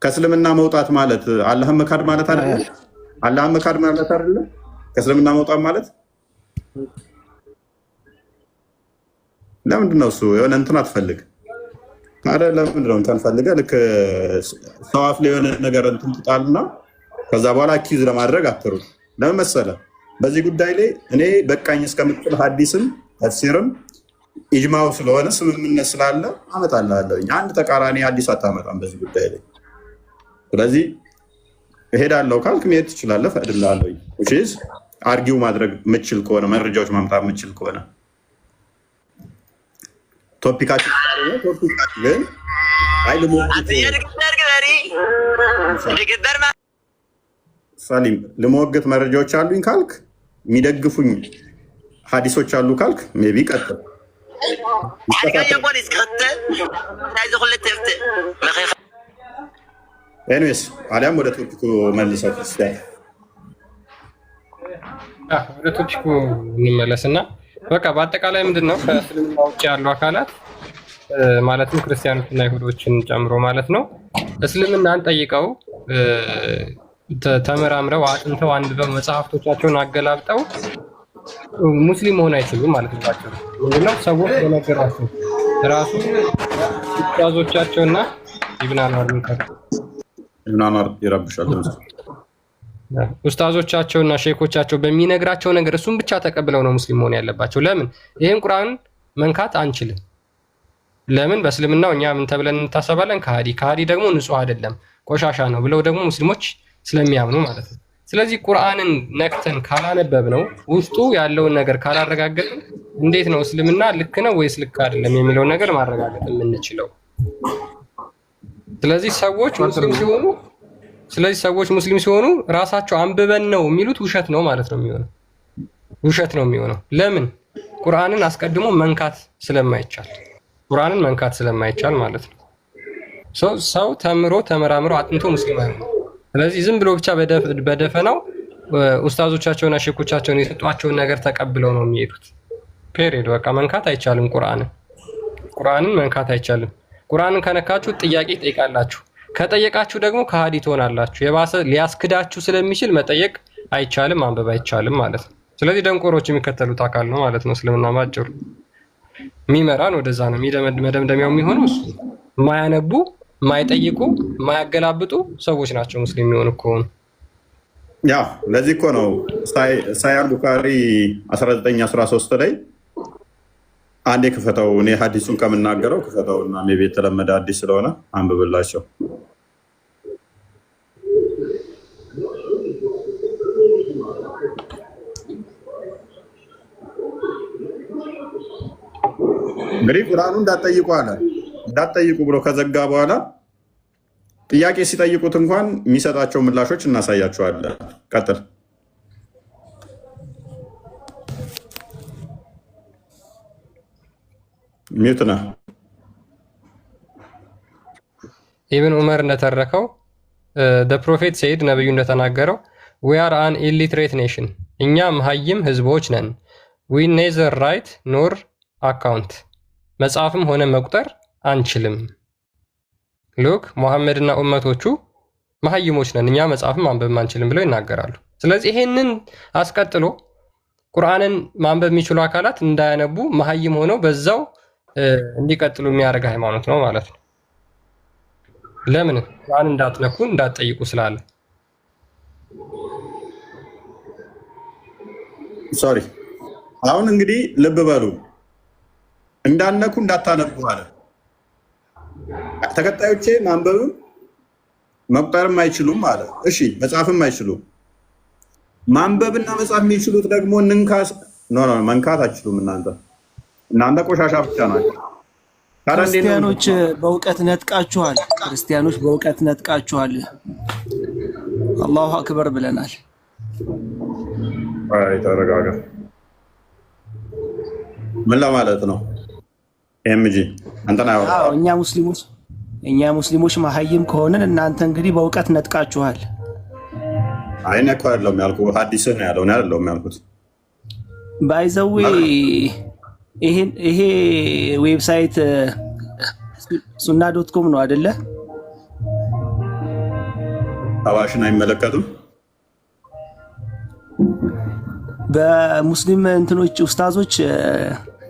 ከእስልምና መውጣት ማለት አላህን መካድ ማለት አይደለም? አላህን መካድ ማለት አይደለም? ከእስልምና መውጣት ማለት ለምንድን ነው? እሱ የሆነ እንትን አትፈልግ አረ ለምንድን ነው እንትን ፈልገህ ልክ ሰው አፍ ላይ የሆነ ነገር እንትን ትጣልና ከዛ በኋላ አኪዝ ለማድረግ አትሩጥ። ለምን መሰለህ? በዚህ ጉዳይ ላይ እኔ በቃኝ እስከምትል ሐዲስም ተፍሲርም ኢጅማው ስለሆነ ስምምነት ስላለ አመጣልሃለሁኝ። አንድ ተቃራኒ ሐዲስ አታመጣም በዚህ ጉዳይ ላይ። ስለዚህ እሄዳለሁ ካልክ መሄድ ትችላለህ፣ ፈቅድልሃለሁኝ። አርጊው ማድረግ የምችል ከሆነ መረጃዎች ማምጣት የምችል ከሆነ ቶፒካችን ግን ሳሊም ልሞግት መረጃዎች አሉኝ ካልክ የሚደግፉኝ ሀዲሶች አሉ ካልክ ሜይ ቢ ቀጥል። ኤኒዌይስ አሊያም ወደ ቶፒኩ መልሰው ወደ ቶፒኩ እንመለስና በቃ በአጠቃላይ ምንድን ነው ከእስልምና ውጭ ያሉ አካላት ማለትም ክርስቲያኖችና ይሁዶችን ጨምሮ ማለት ነው እስልምናን ጠይቀው ተመራምረው አጥንተው አንብበው መጽሐፍቶቻቸውን አገላብጠው ሙስሊም መሆን አይችሉም ማለት ነው። ምንድነው ሰዎች በነገራቸው ራሱ ኡስታዞቻቸውና ኢብን አንዋር ይረብሻል። ኡስታዞቻቸውና ሼኮቻቸው በሚነግራቸው ነገር እሱን ብቻ ተቀብለው ነው ሙስሊም መሆን ያለባቸው። ለምን ይሄን ቁርአን መንካት አንችልም? ለምን በእስልምናው እኛ ምን ተብለን እንታሰባለን? ከሃዲ ደግሞ ንጹህ አይደለም ቆሻሻ ነው ብለው ደግሞ ሙስሊሞች ስለሚያምኑ ማለት ነው። ስለዚህ ቁርአንን ነክተን ካላነበብ ነው ውስጡ ያለውን ነገር ካላረጋገጥን እንዴት ነው እስልምና ልክ ነው ወይስ ልክ አይደለም የሚለውን ነገር ማረጋገጥ የምንችለው? ስለዚህ ሰዎች ሙስሊም ሲሆኑ ራሳቸው አንብበን ነው የሚሉት ውሸት ነው ማለት ነው የሚሆነው። ውሸት ነው የሚሆነው። ለምን? ቁርአንን አስቀድሞ መንካት ስለማይቻል ማለት ነው። ሰው ተምሮ ተመራምሮ አጥንቶ ሙስሊም አይሆንም። ስለዚህ ዝም ብሎ ብቻ በደፈናው ኡስታዞቻቸውና ሼኮቻቸውን የሰጧቸውን ነገር ተቀብለው ነው የሚሄዱት። ፔሪድ። በቃ መንካት አይቻልም። ቁርአንን መንካት አይቻልም። ቁርአንን ከነካችሁ ጥያቄ ጠይቃላችሁ። ከጠየቃችሁ ደግሞ ከሃዲ ትሆናላችሁ። የባሰ ሊያስክዳችሁ ስለሚችል መጠየቅ አይቻልም፣ ማንበብ አይቻልም ማለት ነው። ስለዚህ ደንቆሮች የሚከተሉት አካል ነው ማለት ነው። እስልምና ባጭሩ የሚመራን ወደዛ ነው። መደምደሚያው የሚሆነው እሱ የማያነቡ የማይጠይቁ የማያገላብጡ ሰዎች ናቸው ሙስሊም የሚሆኑ ከሆኑ። ያው ለዚህ እኮ ነው ሳሂህ ቡኻሪ 1913 ላይ አንዴ ክፈተው፣ እኔ ሀዲሱን ከምናገረው ክፈተው እና ሜቢ የተለመደ አዲስ ስለሆነ አንብብላቸው። እንግዲህ ቁርአኑ እንዳትጠይቁ አለ። እንዳትጠይቁ ብሎ ከዘጋ በኋላ ጥያቄ ሲጠይቁት እንኳን የሚሰጣቸው ምላሾች እናሳያቸዋለን። ቀጥል። ሚዩት ነህ። ኢብን ዑመር እንደተረከው ፕሮፌት ሰይድ ነብዩ እንደተናገረው we are an illiterate nation እኛ መሀይም ህዝቦች ነን። we neither write nor account መጻፍም ሆነ መቁጠር አንችልም። ሉክ ሙሐመድና ኡመቶቹ መሀይሞች ነን እኛ መጻፍም ማንበብ አንችልም ብለው ይናገራሉ። ስለዚህ ይሄንን አስቀጥሎ ቁርአንን ማንበብ የሚችሉ አካላት እንዳያነቡ መሀይም ሆነው በዛው እንዲቀጥሉ የሚያደርግ ሃይማኖት ነው ማለት ነው። ለምን ቁርአን እንዳትነኩ እንዳትጠይቁ ስላለ። ሶሪ አሁን እንግዲህ ልብ በሉ፣ እንዳነኩ እንዳታነቡ አለ። ተከታዮቼ ማንበብም መቁጠርም አይችሉም አለ። እሺ መጻፍም አይችሉም። ማንበብና መጻፍ የሚችሉት ደግሞ መንካት አትችሉም። እናንተ ቆሻሻ ብቻ ናቸው። ክርስቲያኖች በእውቀት ነጥቃችኋል። ክርስቲያኖች በእውቀት ነጥቃችኋል። አላሁ አክበር ብለናል። አይ ተረጋጋ። ምን ለማለት ነው? ኤምጂ አንተና ያው እኛ ሙስሊሞች መሀይም ከሆነን እናንተ እንግዲህ በእውቀት ነጥቃችኋል። አይኔ እኮ አይደለም ያልኩት፣ ሐዲስ ነው ያለው ነው አይደለም ያልኩት። ባይዘዌ ይሄ ዌብሳይት ሱና.ኮም ነው አይደለ? አዋሽን አይመለከቱም። በሙስሊም እንትኖች ኡስታዞች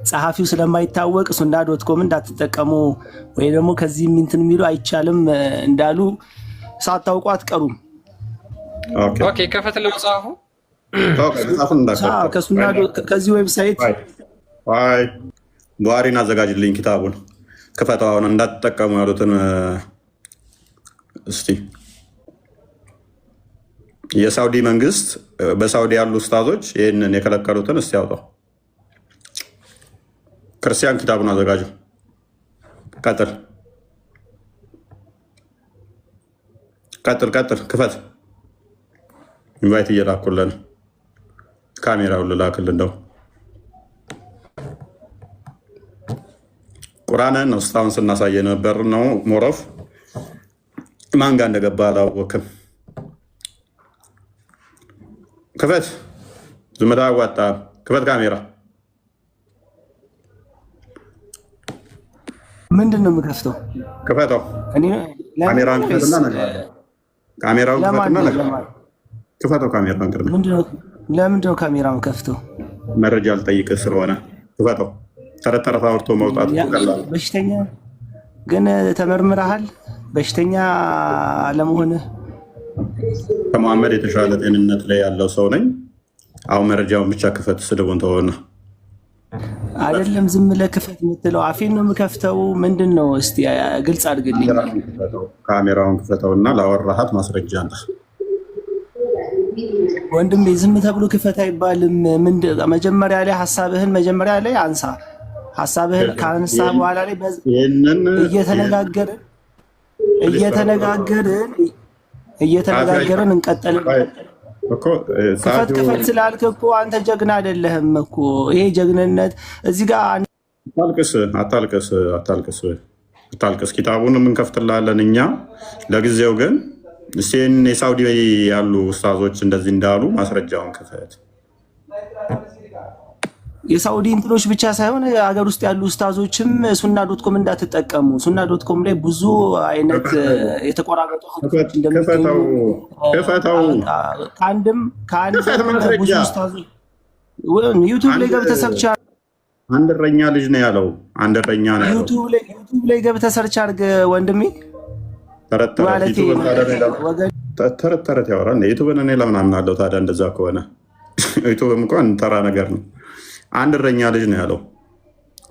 ጸሐፊው ስለማይታወቅ ሱና.ኮም እንዳትጠቀሙ ወይ ደግሞ ከዚህ እንትን የሚሉ አይቻልም እንዳሉ ሳታውቁ አትቀሩም። ኦኬ ከፈት ለመጻፉ ከዚህ ዌብሳይት አይ ቡሃሪን አዘጋጅልኝ ኪታቡን ክፈተው። አሁን እንዳትጠቀሙ ያሉትን እስቲ የሳውዲ መንግስት በሳውዲ ያሉ ኡስታዞች ይህንን የከለከሉትን እስቲ ያውጣው። ክርስቲያን ኪታቡን አዘጋጁ። ቀጥል ክፈት። ኢንቫይት እየላኩልን ካሜራውን ልላክልን እንደው ቁርአንን ነው እስካሁን ስናሳየ ነበር ነው። ሞረፍ ማን ጋር እንደገባ አላወቅም። ክፈት። ዝምታ አዋጣ። ክፈት ካሜራ። ምንድን ነው የምከፍተው? ክፈተው። ካሜራውን ክፈትና ነገር ካሜራውን ክፈትና ነገር ክፈተው። ካሜራውን ክፈትና ለምንድን ነው ካሜራውን ከፍተው? መረጃ ልጠይቅህ ስለሆነ ክፈተው። ተረት አውርቶ መውጣት ይቀላል። በሽተኛ ግን ተመርምረሃል? በሽተኛ ለመሆንህ ከመሐመድ የተሻለ ጤንነት ላይ ያለው ሰው ነኝ። አሁን መረጃውን ብቻ ክፈት። ስድቡን ተወና አይደለም ዝም ብለህ ክፈት የምትለው። አፌን ነው የምከፍተው። ምንድን ነው እስቲ ግልጽ አድርግልኝ። ካሜራውን ክፈተውና ላወራሃት ማስረጃ አለ። ወንድሜ ዝም ተብሎ ክፈት አይባልም። መጀመሪያ ላይ ሀሳብህን መጀመሪያ ላይ አንሳ። ሀሳብህን ካነሳ በኋላ ላይ እየተነጋገርን እንቀጥልን። ክፈት ስላልክ እኮ አንተ ጀግና አይደለህም እኮ። ይሄ ጀግንነት እዚህ ጋር አታልቅስ። ኪታቡን የምንከፍትላለን እኛ። ለጊዜው ግን እስኪ የሳውዲ ያሉ ኡስታዞች እንደዚህ እንዳሉ ማስረጃውን ክፈት። የሳውዲ እንትኖች ብቻ ሳይሆን ሀገር ውስጥ ያሉ ኡስታዞችም ሱና.ኮም እንዳትጠቀሙ። ሱና.ኮም ላይ ብዙ አይነት የተቆራረጡ ሀዲሶች እንደሚገኙ ከአንድም ብዙ ኡስታዞች ዩቲዩብ ላይ ገብተህ ሰርች አንድ እረኛ ልጅ ነው ያለው። አንድ እረኛ ነው ያለው። ዩቲዩብ ላይ ገብተህ ሰርች አድርግ ወንድሜ። ተረት ያወራል። ዩቲዩብን እኔ ለምን አምናለሁ ታዲያ? እንደዛ ከሆነ ዩቲዩብም እንኳን ተራ ነገር ነው። አንድ እረኛ ልጅ ነው ያለው።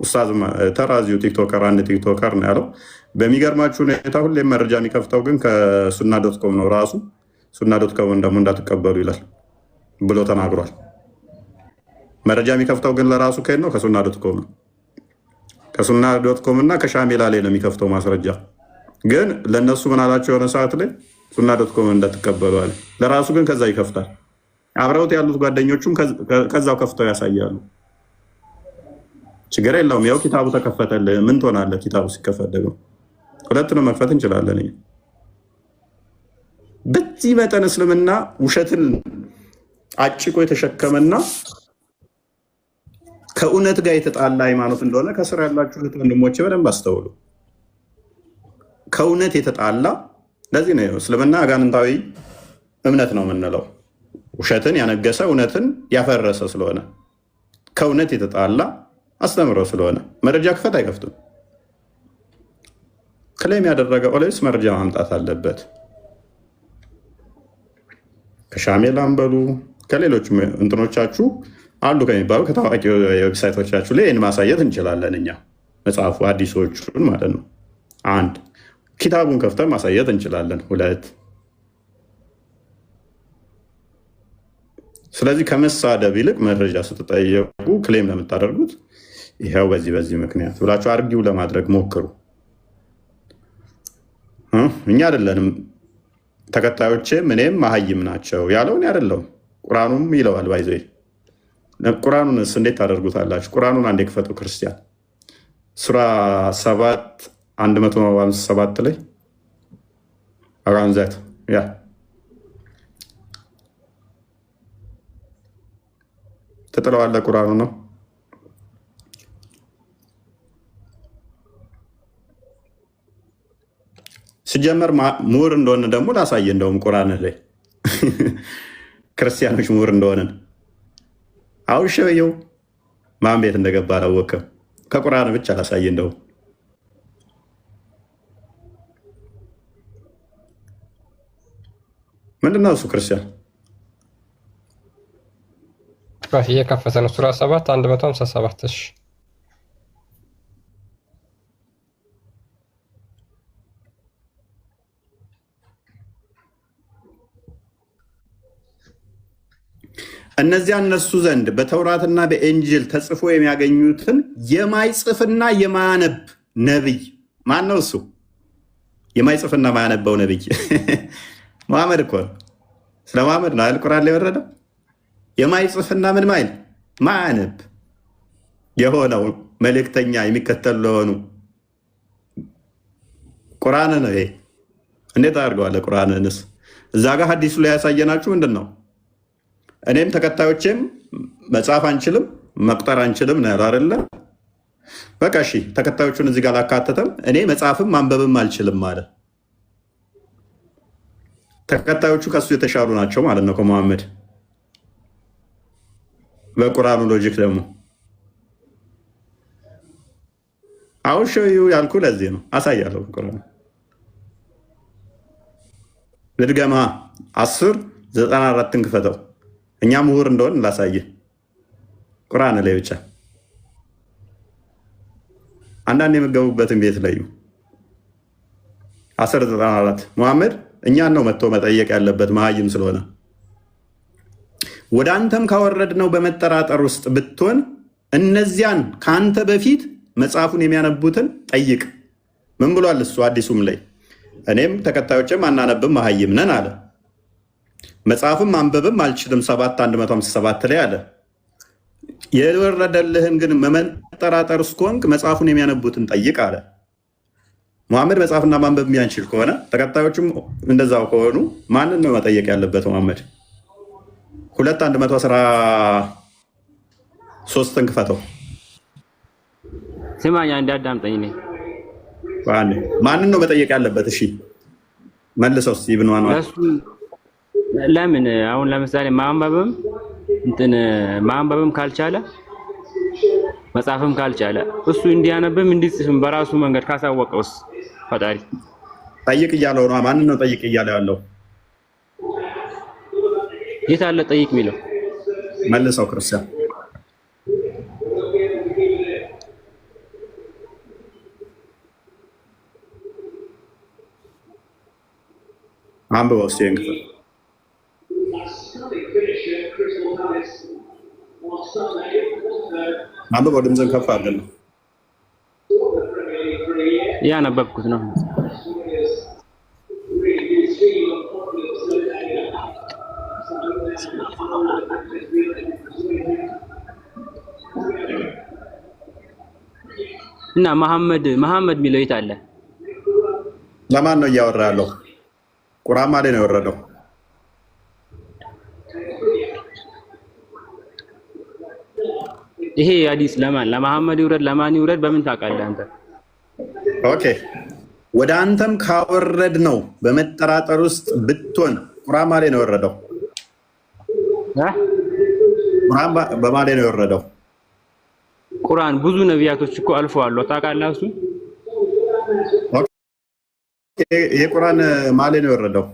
ኡስታዝ ተራዚው ቲክቶከር፣ አንድ ቲክቶከር ነው ያለው። በሚገርማችሁ ሁኔታ ሁሌም መረጃ የሚከፍተው ግን ከሱና.ኮም ነው። ራሱ ሱና.ኮምን ደግሞ እንዳትቀበሉ ይላል ብሎ ተናግሯል። መረጃ የሚከፍተው ግን ለራሱ ከየት ነው? ከሱና.ኮም ነው። ከሱና ዶት ኮም እና ከሻሜላ ላይ ነው የሚከፍተው ማስረጃ። ግን ለእነሱ ምን አላቸው የሆነ ሰዓት ላይ ሱና ዶት ኮም እንዳትቀበሉ አለ። ለራሱ ግን ከዛ ይከፍታል። አብረውት ያሉት ጓደኞቹም ከዛው ከፍተው ያሳያሉ። ችግር የለውም። ያው ኪታቡ ተከፈተልህ። ምን ትሆናለህ? ኪታቡ ሲከፈት ደግሞ ሁለቱንም መክፈት እንችላለን። በዚህ መጠን እስልምና ውሸትን አጭቆ የተሸከመና ከእውነት ጋር የተጣላ ሃይማኖት እንደሆነ ከስር ያላችሁ ወንድሞቼ በደንብ አስተውሉ። ከእውነት የተጣላ ለዚህ ነው እስልምና አጋንንታዊ እምነት ነው የምንለው። ውሸትን ያነገሰ እውነትን ያፈረሰ ስለሆነ ከእውነት የተጣላ አስተምሮ ስለሆነ መረጃ ክፈት አይከፍትም። ክሌም ያደረገ ኦሌስ መረጃ ማምጣት አለበት። ከሻሜላም በሉ ከሌሎች እንትኖቻችሁ አሉ ከሚባሉ ከታዋቂ ዌብሳይቶቻችሁ ላይ ይህን ማሳየት እንችላለን። እኛ መጽሐፉ አዲሶቹን ማለት ነው። 1 ኪታቡን ከፍተን ማሳየት እንችላለን። 2 ስለዚህ ከመሳደብ ይልቅ መረጃ ስትጠየቁ ክሌም ለምታደርጉት ይኸው በዚህ ምክንያት ብላችሁ አርጊው ለማድረግ ሞክሩ። እኛ አይደለንም ተከታዮቼም እኔም መሀይም ናቸው ያለውን አይደለም። ቁርአኑም ይለዋል። ባይዘ ቁርአኑንስ እንዴት ታደርጉታላችሁ? ቁርአኑን አንዴ ክፈቱ ክርስቲያን። ሱራ 7 157 ላይ አራንዛት ያ ተጥለዋለ ቁርአኑ ነው። ሲጀመር ምሁር እንደሆነ ደግሞ ላሳየ። እንደውም ቁርአን ላይ ክርስቲያኖች ምሁር እንደሆነን አውሸየው ማን ቤት እንደገባ አላወቅም። ከቁርአን ብቻ ላሳየ። እንደውም ምንድነው እሱ ክርስቲያን እየከፈተ ነው። ሱራ 7 157 እሺ እነዚያ እነሱ ዘንድ በተውራትና በኢንጂል ተጽፎ የሚያገኙትን የማይጽፍና የማያነብ ነቢይ ማን ነው? እሱ የማይጽፍና ማያነበው ነቢይ መሐመድ እኮ ነው። ስለ መሐመድ ነው አይደል ቁርአን ላይ ወረደው። የማይጽፍና ምን ማይል ማያነብ የሆነው መልእክተኛ የሚከተሉ ለሆኑ ቁርአን ነው ይሄ። እንዴት አድርገዋለ? ቁርአንንስ እዛ ጋር ሐዲሱ ላይ ያሳየናችሁ ምንድን ነው? እኔም ተከታዮቼም መጻፍ አንችልም መቁጠር አንችልም ነው ያለው አይደለ? በቃ እሺ ተከታዮቹን እዚህ ጋር አላካተተም። እኔ መጻፍም ማንበብም አልችልም ማለት ተከታዮቹ ከሱ የተሻሉ ናቸው ማለት ነው ከመሐመድ በቁርአኑ ሎጂክ ደግሞ አውሸዩ ያልኩ ለዚህ ነው። አሳያለሁ ቁርአን ልድገማ 10:94 ክፈተው። እኛ ምሁር እንደሆን ላሳየ ቁርአን ላይ ብቻ አንዳንድ የምገቡበትን ቤት ላይ 10:94 መሐመድ እኛን ነው መጥቶ መጠየቅ ያለበት መሀይም ስለሆነ። ወደ አንተም ካወረድነው በመጠራጠር ውስጥ ብትሆን እነዚያን ከአንተ በፊት መጽሐፉን የሚያነቡትን ጠይቅ። ምን ብሏል እሱ? አዲሱም ላይ እኔም ተከታዮችም አናነብም መሀይም ነን አለ። መጽሐፍም ማንበብም አልችልም 7:157 ላይ አለ። የወረደልህን ግን መጠራጠር ውስጥ ከሆንክ መጽሐፉን የሚያነቡትን ጠይቅ አለ። መሐመድ መጽሐፍና ማንበብ የሚያንችል ከሆነ ተከታዮችም እንደዛው ከሆኑ ማንን ነው መጠየቅ ያለበት? መሐመድ 2:113 ክፈተው። ስማኝ አንድ አዳምጠኝ። ነኝ ማንን ነው መጠየቅ ያለበት? እሺ መልሰው ኢብኑ አንዋር ለምን አሁን ለምሳሌ ማንበብም ካልቻለ መጻፍም ካልቻለ እሱ እንዲያነብም እንዲጽፍም በራሱ መንገድ ካሳወቀውስ ፈጣሪ ጠይቅ እያለው ነው። ማንን ነው ጠይቅ እያለው ያለው? የት አለ ጠይቅ የሚለው? መልሰው ክርስቲያን አንብበው እስኪ እንግዲህ አንብበው ድምፅን ከፍ አድርገን ያነበብኩት ነው። እና መሐመድ የሚለው የት አለ? ለማን ነው እያወራ ያለው? ቁርአን ላይ ነው የወረደው። ይሄ ሐዲስ ለመሐመድ ይውረድ ለማን ይውረድ በምን ታውቃለህ አንተ? ኦኬ ወደ አንተም ካወረድ ነው በመጠራጠር ውስጥ ብትሆን ቁርአን ላይ ነው የወረደው። ቁርአን በማን ላይ ነው የወረደው? ቁርአን ብዙ ነቢያቶች እኮ አልፈዋል። ታውቃለህ እሱ? ኦኬ ይሄ ቁርአን ማን ላይ ነው የወረደው?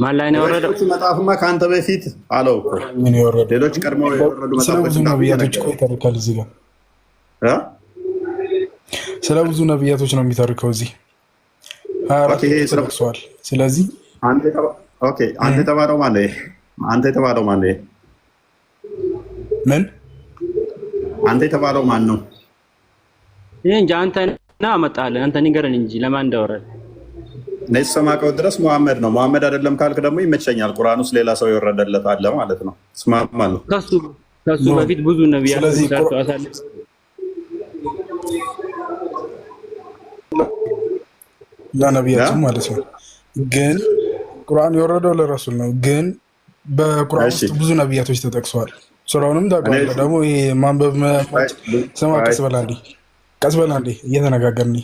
ማን ላይ ነው የወረደው? መጽሐፍማ ከአንተ በፊት አለው እኮ ምን የወረደው? ሌሎች ቀድመው የወረዱ መጽሐፎች ብዙ ነቢያቶች እኮ ይተርካል እዚህ ጋር ስለ ብዙ ነቢያቶች ነው የሚተርከው እዚህ 24 ተጠቅሷል። ስለዚህ አንተ የተባለው ማን ነው? አንተ የተባለው ማን ነው? ምን አንተ የተባለው ማን ነው? ይሄ እንጂ አንተና አመጣለህ አንተ ንገረን እንጂ ለማን እንደወረደ ነስ ሰማቀው ድረስ መሐመድ ነው። መሐመድ አይደለም ካልክ ደግሞ ይመቸኛል። ቁርአን ውስጥ ሌላ ሰው የወረደለት አለ ማለት ነው። እስማማለሁ። ከሱ በፊት ብዙ ነቢያቶች ታውቃለህ። ለነቢያቱ ማለት ነው። ግን ቁርአን የወረደው ለረሱል ነው። ግን በቁርአን ውስጥ ብዙ ነቢያቶች ተጠቅሰዋል። ሱራውንም ታውቃለህ። ደግሞ ይሄ ማንበብ ስማ፣ ቀስ በል አንዴ እየተነጋገርን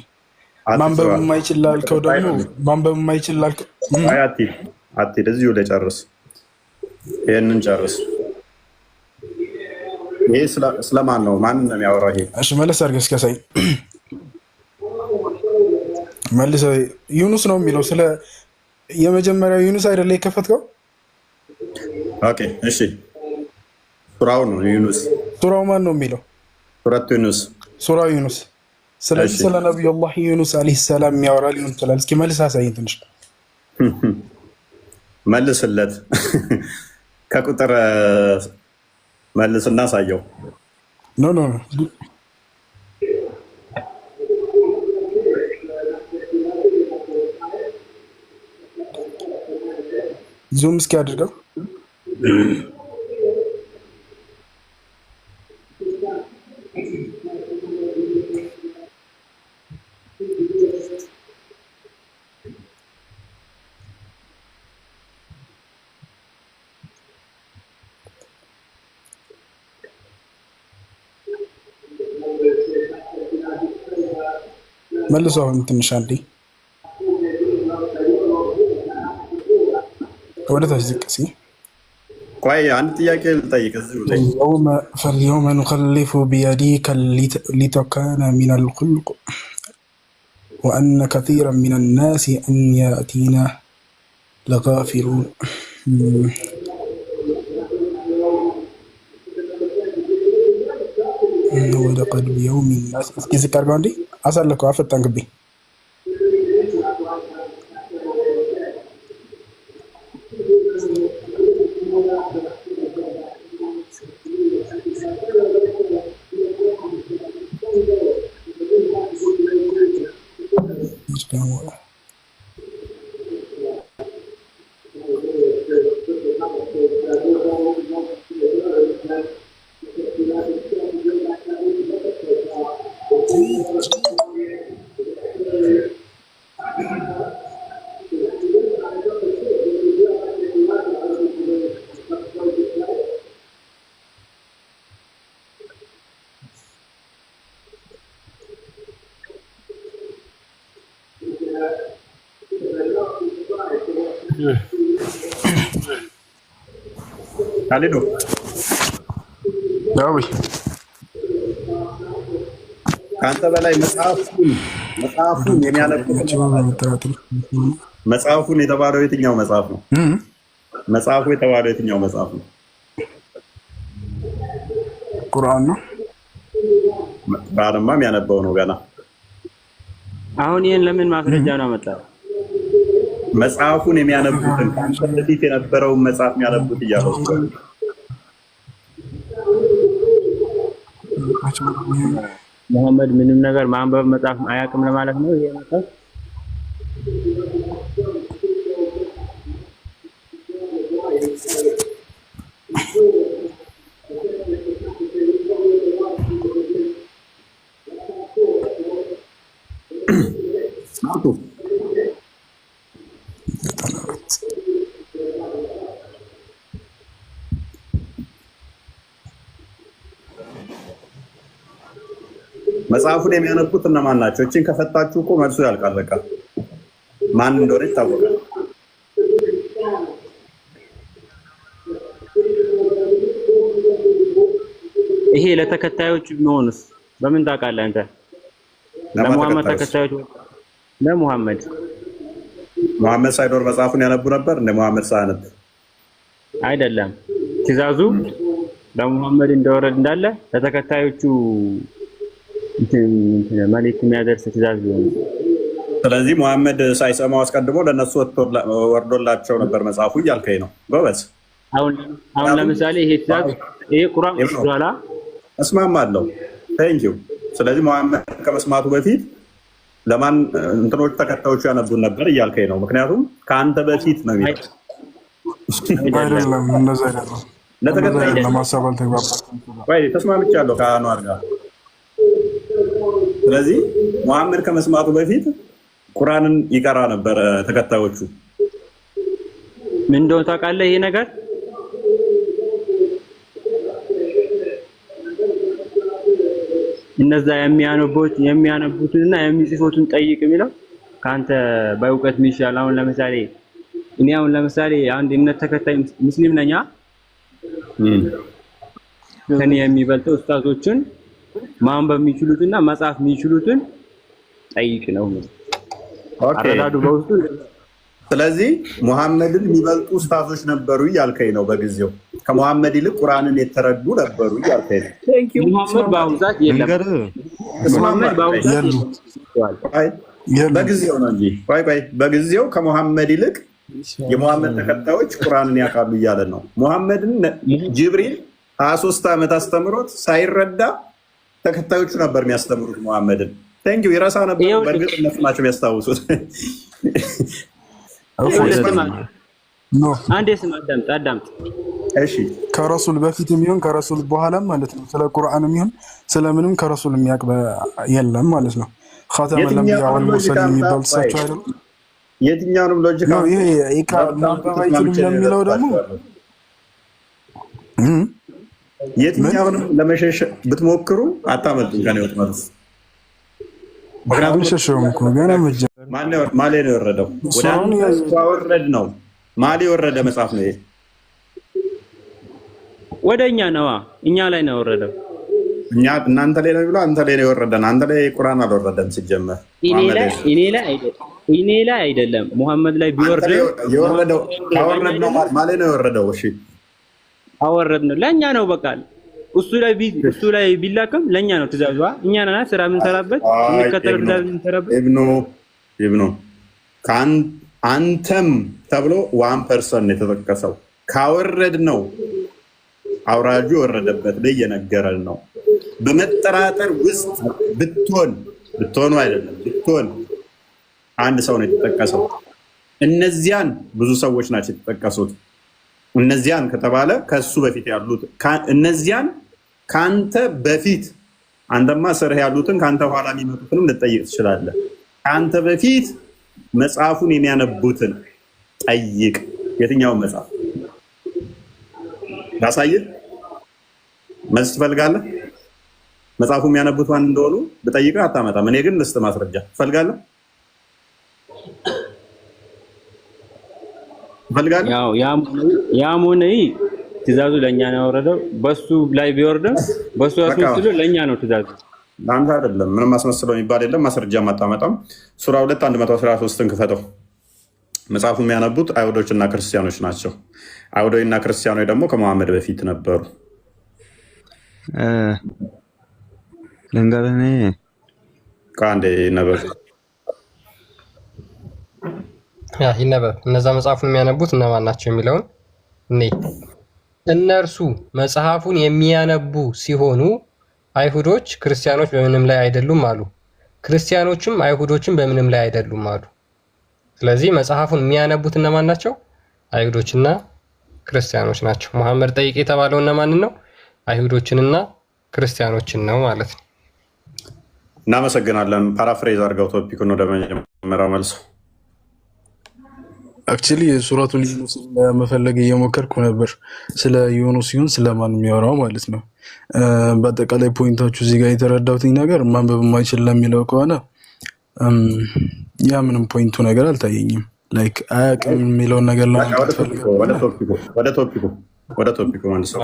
ማንበብ የማይችል ላልከው ደግሞ ማንበብ የማይችል ላልከው አትሂድ፣ እዚሁ ላይ ጨርስ። ይሄንን ጨርስ። ይሄ ስለማን ነው? ማንን ነው የሚያወራው? ይሄ እሺ፣ መለስ አድርገህ እስኪያሳይ መልሰ ዩኑስ ነው የሚለው። ስለ የመጀመሪያው ዩኑስ አይደለ የከፈትከው? ኦኬ እሺ፣ ሱራው ነው ዩኑስ። ሱራው ማን ነው የሚለው? ሱረቱ ዩኑስ፣ ሱራው ዩኑስ። ስለዚህ ስለ ነቢዩላህ ዩኑስ አለይሂ ሰላም የሚያወራ ሊሆን ይችላል። እስኪ መልስ አሳይን ትንሽ መልስለት። ከቁጥር መልስና አሳየው። ኖ ዙም እስኪ አድርገው። መልሶ አሁን ትንሽ አንዴ ወደ ታች ዝቅ እስኪ። ቆይ አንድ ጥያቄ ልጠይቅ እዚሁ ላይ فاليوم نخلف بيديك لتكون من الخلق وأن كثيرا من الناس أن يأتينا لغافلون ولقد بيوم الناس እስኪ ዝቅ አድርገው አንዴ አሳልከው አፈጣንክብኝ። ካሊዶ ዳዊ ከአንተ በላይ መጽሐፉን የሚያነቡት መጽሐፉን የተባለው የትኛው መጽሐፍ ነው? መጽሐፉ የተባለው የትኛው መጽሐፍ ነው? ቁርአን ነው። ቁርአንማ የሚያነበው ነው ገና። አሁን ይሄን ለምን ማስረጃ ነው አመጣው? መጽሐፉን የሚያነቡትን ከአንተ በፊት የነበረውን መጽሐፍ የሚያነቡት እያለው ሙሐመድ ምንም ነገር ማንበብ መጻፍ አያውቅም ለማለት ነው ይሄ መጽሐፍ? መጽሐፉን የሚያነቡት እነማን ናቸው? እቺን ከፈታችሁ እኮ መልሱ ያልቃል። በቃ ማን እንደሆነ ይታወቃል። ይሄ ለተከታዮች ቢሆንስ በምን ታውቃለህ አንተ? ለሙሐመድ ተከታዮች ለሙሐመድ ሳይኖር መጽሐፉን ያነቡ ነበር እንደ ሙሐመድ ሳያነብ አይደለም። ትእዛዙ ለሙሐመድ እንደወረድ እንዳለ ለተከታዮቹ መልእክት የሚያደርስ ትእዛዝ ቢሆን፣ ስለዚህ ሙሐመድ ሳይሰማው አስቀድሞ ለነሱ ወርዶላቸው ነበር መጽሐፉ እያልከኝ ነው? ጎበዝ። አሁን ለምሳሌ ይሄ ትእዛዝ ይሄ ቁርአን ወርዷላ እስማማለሁ። ቴንክ ዩ። ስለዚህ ሙሐመድ ከመስማቱ በፊት ለማን እንትኖች ተከታዮቹ ያነቡን ነበር እያልከኝ ነው? ምክንያቱም ከአንተ በፊት ነው የሚለው አይደለም። እንደዛ አይደለም። ለተከታይ ለማሳብ አልተግባባም ወይ? ተስማምቻለሁ ከአንዋር ጋር። ስለዚህ ሙሐመድ ከመስማቱ በፊት ቁርአንን ይቀራ ነበር ተከታዮቹ። ምን እንደሆነ ታውቃለህ? ይሄ ነገር እነዛ የሚያነቡትና የሚጽፉትን ጠይቅ የሚለው ካንተ በእውቀት ሚሻል። አሁን ለምሳሌ እኔ አንድ እምነት ተከታይ ሙስሊም ነኝ። ከኔ የሚበልጠው ኡስታዞችን ማንበብ የሚችሉትና መጻፍ የሚችሉትን ጠይቅ ነው አረዳዱ በውስጡ። ስለዚህ ሙሐመድን የሚበልጡ ኡስታዞች ነበሩ እያልከኝ ነው? በጊዜው ከሙሐመድ ይልቅ ቁርአንን የተረዱ ነበሩ እያልከኝ ነው? ሙሐመድ በአሁኑ ሰዓት የለም። ሙሐመድ በአሁኑ ሰዓት የለም። በጊዜው ነው እንጂ ቆይ በጊዜው ከሙሐመድ ይልቅ የሙሐመድ ተከታዮች ቁርአንን ያውቃሉ እያለን ነው። ሙሐመድን ጅብሪል 23 ዓመት አስተምሮት ሳይረዳ ተከታዮቹ ነበር የሚያስተምሩት ሙሐመድን። ቴንክ ዩ። ይረሳ ነበር። በእርግጥ እነሱ ናቸው የሚያስታውሱት። አንዴ ስም አዳምጥ። እሺ፣ ከረሱል በፊት የሚሆን ከረሱል በኋላም ማለት ነው። ስለ ቁርአን የሚሆን ስለምንም ከረሱል የሚያውቅ የለም ማለት ነው። ኻተመል አንቢያ ወል ሙርሰሊን የሚባሉት እሳቸው አይደለም? የትኛውንም ሎጂክ ነው ይሄ ኢካ ማንበብ አይችልም ለሚለው ደግሞ የትኛውንም ለመሸሽ ብትሞክሩ አታመልጡም ከኔ ወጥመድ። ምክንያቱም ሸሸውም እኮ ገና ማሌ ነው የወረደው። ወደ ወረድ ነው ማሌ የወረደ መጽሐፍ ነው ይሄ። ወደኛ ነዋ፣ እኛ ላይ ነው የወረደው። እናንተ ላይ ነው ብሎ አንተ ላይ ነው የወረደን። አንተ ላይ ቁርአን አልወረደም ሲጀመር። እኔ ላይ አይደለም ሙሐመድ ላይ ቢወርድ የወረደው አወረድ ነው ማሌ ነው የወረደው። እሺ አወረድ ነው ለኛ ነው በቃ። እሱ ላይ ቢላከም ለኛ ነው ትእዛዙ። እኛ ነና ስራ የምንሰራበት እንከተል ትእዛዝ የምንሰራበት። ኢብኑ አንተም ተብሎ 1% የተጠቀሰው ካወረድ ነው አውራጁ ወረደበት ላይ የነገረን ነው። በመጠራጠር ውስጥ ብትሆኑ አይደለም ብትሆን አንድ ሰው ነው የተጠቀሰው። እነዚያን ብዙ ሰዎች ናቸው የተጠቀሱት። እነዚያን ከተባለ ከሱ በፊት ያሉት እነዚያን ካንተ በፊት አንተማ ስርህ ያሉትን ካንተ ኋላ የሚመጡትንም ልጠይቅ ትችላለህ። ካንተ በፊት መጽሐፉን የሚያነቡትን ጠይቅ። የትኛውን መጽሐፍ ላሳይህ? መልስ ትፈልጋለህ? መጽሐፉ የሚያነቡት ማን እንደሆኑ ብጠይቅህ አታመጣም። እኔ ግን ልስጥ ማስረጃ። ትፈልጋለህ? ያው ያሙን ትእዛዙ ለኛ ነው ያወረደው። በሱ ላይ ቢወርድም በሱ አስመስሎ ለኛ ነው ትእዛዙ፣ ለአንተ አይደለም። ምንም አስመስለው የሚባል የለም። ማስረጃ አታመጣም። ሱራ 2:113 ክፈተው። መጽሐፉ የሚያነቡት አይሁዶች እና ክርስቲያኖች ናቸው። አይሁዶች እና ክርስቲያኖች ደግሞ ከመሐመድ በፊት ነበሩ። ልንገርህ ከአንዴ ነበሩ ይነበብ እነዛ መጽሐፉን የሚያነቡት እነማን ናቸው የሚለውን እነርሱ መጽሐፉን የሚያነቡ ሲሆኑ አይሁዶች ክርስቲያኖች በምንም ላይ አይደሉም አሉ። ክርስቲያኖችም አይሁዶችም በምንም ላይ አይደሉም አሉ። ስለዚህ መጽሐፉን የሚያነቡት እነማን ናቸው? አይሁዶችና ክርስቲያኖች ናቸው። መሐመድ ጠይቅ የተባለው እነማንን ነው? አይሁዶችንና ክርስቲያኖችን ነው ማለት ነው። እናመሰግናለን። ፓራፍሬዝ አድርገው ቶፒኩን ወደ መጀመሪያው መልሰው። አክቹሊ ሱረቱል ዩኑስ ለመፈለግ እየሞከርኩ ነበር። ስለ ዩኑስ ሲሆን ስለማን የሚያወራው ማለት ነው። በአጠቃላይ ፖይንታችሁ እዚህ ጋር የተረዳሁት ነገር ማንበብ የማይችል ለሚለው ከሆነ ያ ምንም ፖይንቱ ነገር አልታየኝም። ላይክ አያውቅም የሚለውን ነገር ለማለት ፈልገው ወደ ቶፒኩ መልሰው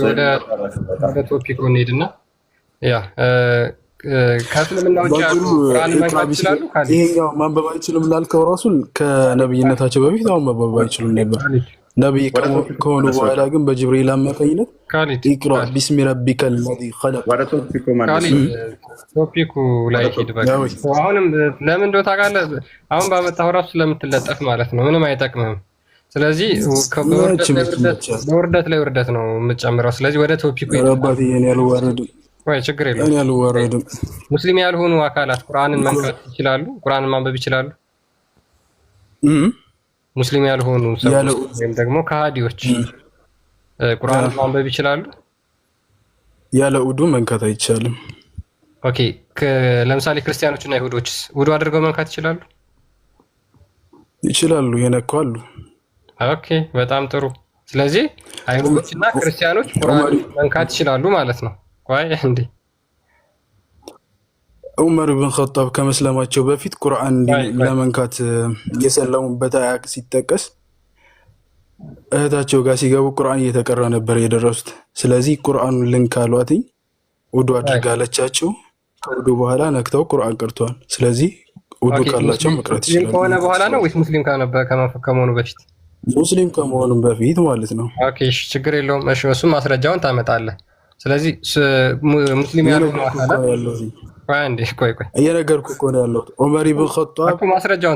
ወደ ቶፒኩ እንሂድና ያ ከእስልምና ውጭ ያሉ ቁርአንን መንካት ይችላሉ? ይሄኛው ማንበብ አይችልም ላልከው ራሱ ከነብይነታቸው በፊት አሁን ማንበብ አይችሉም ነበር። ነብይ ከሆኑ በኋላ ግን በጅብሪል አማካኝነት ኢቅራ ቢስሚ ረቢከል ለዚ ኸለቅ ቶፒኩ ላይ ሄድ። በቃ አሁንም ለምን እንደው ታውቃለህ፣ አሁን ባመጣው ራሱ ስለምትለጠፍ ማለት ነው። ምንም አይጠቅምም። ስለዚህ በውርደት ላይ ውርደት ነው የምትጨምረው። ስለዚህ ወደ ቶፒኩ ረባቲ የኔ ያልዋረድም ወይ ችግር የለውም። ሙስሊም ያልሆኑ አካላት ቁርአንን መንካት ይችላሉ? ቁርአንን ማንበብ ይችላሉ? ሙስሊም ያልሆኑ ሰዎች ወይም ደግሞ ከሃዲዎች ቁርአንን ማንበብ ይችላሉ? ያለ ውዱ መንካት አይቻልም። ኦኬ፣ ለምሳሌ ክርስቲያኖችና አይሁዶችስ ውዱ አድርገው መንካት ይችላሉ? ይችላሉ፣ የነካሉ። ኦኬ፣ በጣም ጥሩ። ስለዚህ አይሁዶችና ክርስቲያኖች ቁርአንን መንካት ይችላሉ ማለት ነው። ቆይ እንዴ ዑመር ብን ኸጣብ ከመስለማቸው በፊት ቁርአን ለመንካት የሰለሙበት አያቅ ሲጠቀስ እህታቸው ጋር ሲገቡ ቁርአን እየተቀራ ነበር የደረሱት። ስለዚህ ቁርአኑን ልንካሏትኝ ውዱ አድርጋለቻቸው። ከውዱ በኋላ ነክተው ቁርአን ቀርተዋል። ስለዚህ ውዱ ካላቸው መቅራት ይችላል። ከሆነ በኋላ ነው ወይስ ሙስሊም ከመሆኑ በፊት? ሙስሊም ከመሆኑ በፊት ማለት ነው። ኦኬ፣ ችግር የለውም። እሺ፣ እሱም ማስረጃውን ታመጣለህ። ስለዚህ ሙስሊም ያልሆኑ አካላት ቆይ እየነገርኩህ እኮ ነው ያለሁት። ዑመር ብን ኸጣብ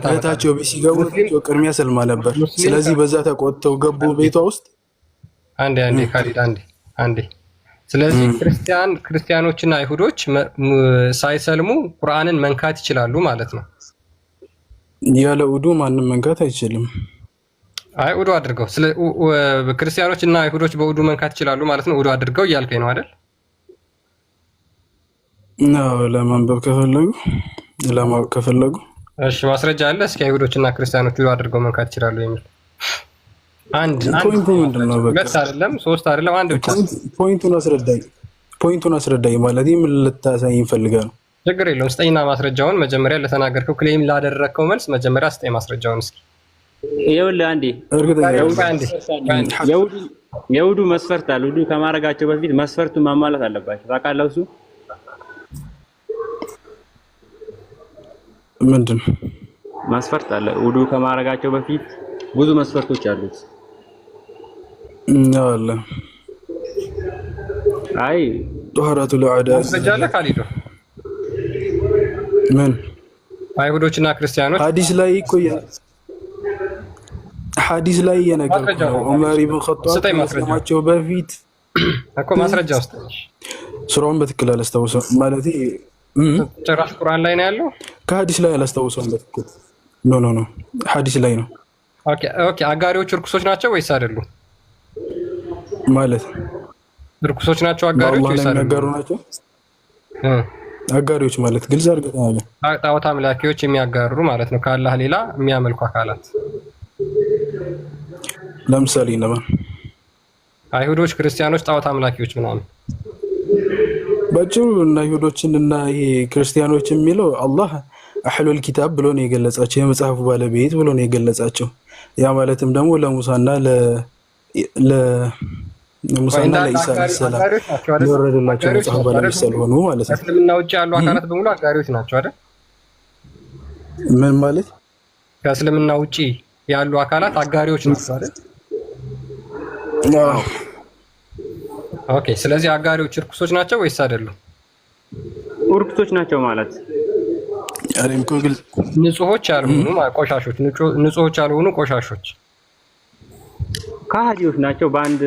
እህታቸው ቤት ሲገቡ ቅድሚያ ሰልማ ነበር። ስለዚህ በዛ ተቆጥተው ገቡ ቤቷ ውስጥ። አንዴ ካሊድ አንዴ። ስለዚህ ክርስቲያኖችና አይሁዶች ሳይሰልሙ ቁርአንን መንካት ይችላሉ ማለት ነው። ያለ ውዱ ማንም መንካት አይችልም። አይ ውዱ አድርገው ክርስቲያኖች እና አይሁዶች በውዱ መንካት ይችላሉ ማለት ነው። ውዱ አድርገው እያልከኝ ነው አይደል? ለማንበብ ከፈለጉ ለማወቅ ከፈለጉ እሺ፣ ማስረጃ አለ? እስኪ አይሁዶችና ክርስቲያኖች ውዱ አድርገው መንካት ይችላሉ የሚል አንድ ፖይንቱ ምንድነው? በቃ ሁለት አይደለም ሶስት አይደለም አንድ ብቻ። ፖይንቱን አስረዳኝ ማለት ምን ልታሳይኝ ፈልገህ ነው? ችግር የለውም። ስጠኝና ማስረጃውን መጀመሪያ ለተናገርከው ክሌም ላደረከው መልስ መጀመሪያ ስጠኝ ማስረጃውን እስኪ። ይኸውልህ የውዱ መስፈርት አለ። ውዱ ከማድረጋቸው በፊት መስፈርቱን ማሟላት አለባቸው። ታውቃለህ? እሱ ምንድን መስፈርት አለ። ውዱ ከማድረጋቸው በፊት ብዙ መስፈርቶች አሉት። አለ። አይ ጧሃራቱ ለዓዳ ሰጃለ ካሊዶ ምን አይሁዶችና ክርስቲያኖች ሐዲስ ላይ ይቆያል። ሐዲስ ላይ የነገርኩህ ነው። ዑመር ብን ኸጣብ ከመስለማቸው በፊት እኮ ማስረጃ ውስጥ ሱራውን በትክክል አላስታውሰው ማለት ጭራሽ ቁርአን ላይ ነው ያለው። ከሐዲስ ላይ አላስታውሰውም በትክክል ኖ ሐዲስ ላይ ነው። ኦኬ አጋሪዎች እርኩሶች ናቸው ወይስ አይደሉም? ማለት እርኩሶች ናቸው አጋሪዎች ወይስ አይደሉም? አጋሪዎች ማለት ግልጽ አድርገህ ጣዖት አምላኪዎች የሚያጋሩ ማለት ነው። ከአላህ ሌላ የሚያመልኩ አካላት ለምሳሌ እነማን? አይሁዶች፣ ክርስቲያኖች፣ ጣዖት አምላኪዎች ምናምን። ባጭሩ እና አይሁዶችን እና ይሄ ክርስቲያኖች የሚለው አላህ አህሉል ኪታብ ብሎ ነው የገለጻቸው፣ የመጽሐፉ ባለቤት ብሎ ነው የገለጻቸው። ያ ማለትም ደግሞ ለሙሳና ለኢሳ ሰላም የወረደላቸው መጽሐፍ ባለቤት ስለሆኑ ማለት ነው። ከእስልምና ውጭ ያሉ አካላት በሙሉ አጋሪዎች ናቸው አይደል? ምን ማለት? ከእስልምና ውጭ ያሉ አካላት አጋሪዎች ናቸው አይደል? ኦኬ። ስለዚህ አጋሪዎች እርኩሶች ናቸው ወይስ አይደሉም? እርኩሶች ናቸው ማለት ንጹሆች ያልሆኑ ቆሻሾች፣ ንጹሆች ያልሆኑ ቆሻሾች ከሃዲዎች ናቸው። በአንድ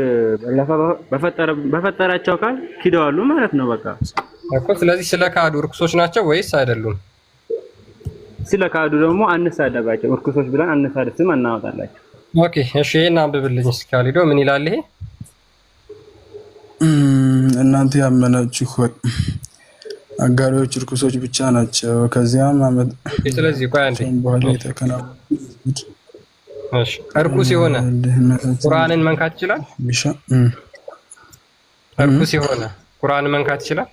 በፈጠራቸው አካል ክደዋሉ ማለት ነው በቃ እኮ። ስለዚህ ስለ ካዱ እርኩሶች ናቸው ወይስ አይደሉም? ስለ ካዱ ደግሞ አንሳደባቸው፣ እርኩሶች ብለን አንሳደብ፣ ስም እናወጣላቸው። ኦኬ እሺ፣ ይሄን አንብብልኝ እስኪ ካሊዶ። ምን ይላል ይሄ? እናንተ ያመናችሁ አጋሪዎች እርኩሶች ብቻ ናቸው። ከዚያም አመት ስለዚህ ቆይ አንዴ በኋላ የተከናወኑት እሺ፣ እርኩስ የሆነ ቁርአንን መንካት ይችላል? እርኩስ የሆነ ቁርአንን መንካት ይችላል?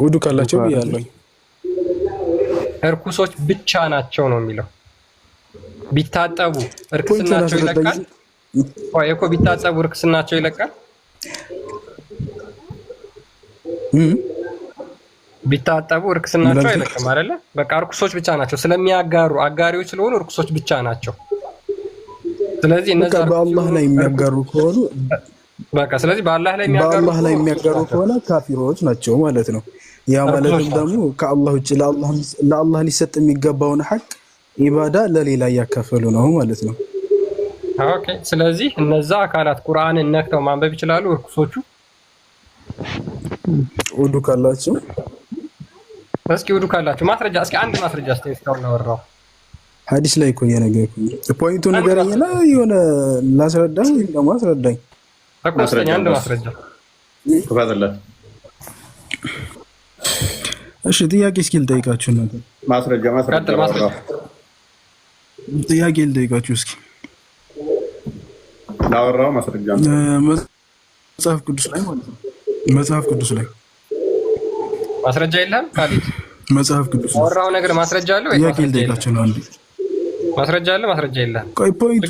ውዱ ካላቸው ብያለሁ። እርኩሶች ብቻ ናቸው ነው የሚለው። ቢታጠቡ እርክስናቸው ይለቃል? ወይ እኮ ቢታጠቡ እርክስናቸው ይለቃል? ቢታጠቡ እርክስናቸው አይለቅም አይደለ? በቃ እርኩሶች ብቻ ናቸው። ስለሚያጋሩ አጋሪዎች ስለሆኑ እርኩሶች ብቻ ናቸው። ስለዚህ እነዛ በአላህ ላይ የሚያጋሩ ከሆኑ በቃ ስለዚህ በአላህ ላይ የሚያጋሩ ከሆነ ካፊሮች ናቸው ማለት ነው። ያ ማለትም ደግሞ ከአላህ ውጭ ለአላህ ሊሰጥ የሚገባውን ሐቅ ኢባዳ ለሌላ እያካፈሉ ነው ማለት ነው። ኦኬ። ስለዚህ እነዛ አካላት ቁርአንን ነክተው ማንበብ ይችላሉ እርኩሶቹ? ውዱ ካላቸው እስኪ ውዱ ካላቸው ማስረጃ፣ እስኪ አንድ ማስረጃ እስካሁን እናወራው ሐዲስ ላይ እኮ የነገርኩኝ ፖይንቱ ንገረኝና የሆነ ላስረዳኝ ወይም ደግሞ አስረዳኝ። ማስረጃ አንድ ማስረጃ ተፈضلت። እሺ ጥያቄ እስኪ ልጠይቃችሁ ነው። ማስረጃ ጥያቄ ልጠይቃችሁ እስኪ ላወራው ማስረጃ መጽሐፍ ቅዱስ ላይ ማለት ነው። መጽሐፍ ቅዱስ ላይ ማስረጃ የለም ካሊድ? መጽሐፍ ቅዱስ ወራው ነገር ማስረጃ አለ ወይ? ጥያቄ ልጠይቃችሁ ነው። አንዴ ማስረጃ አለ ማስረጃ የለም? ቆይ ፖይንቱ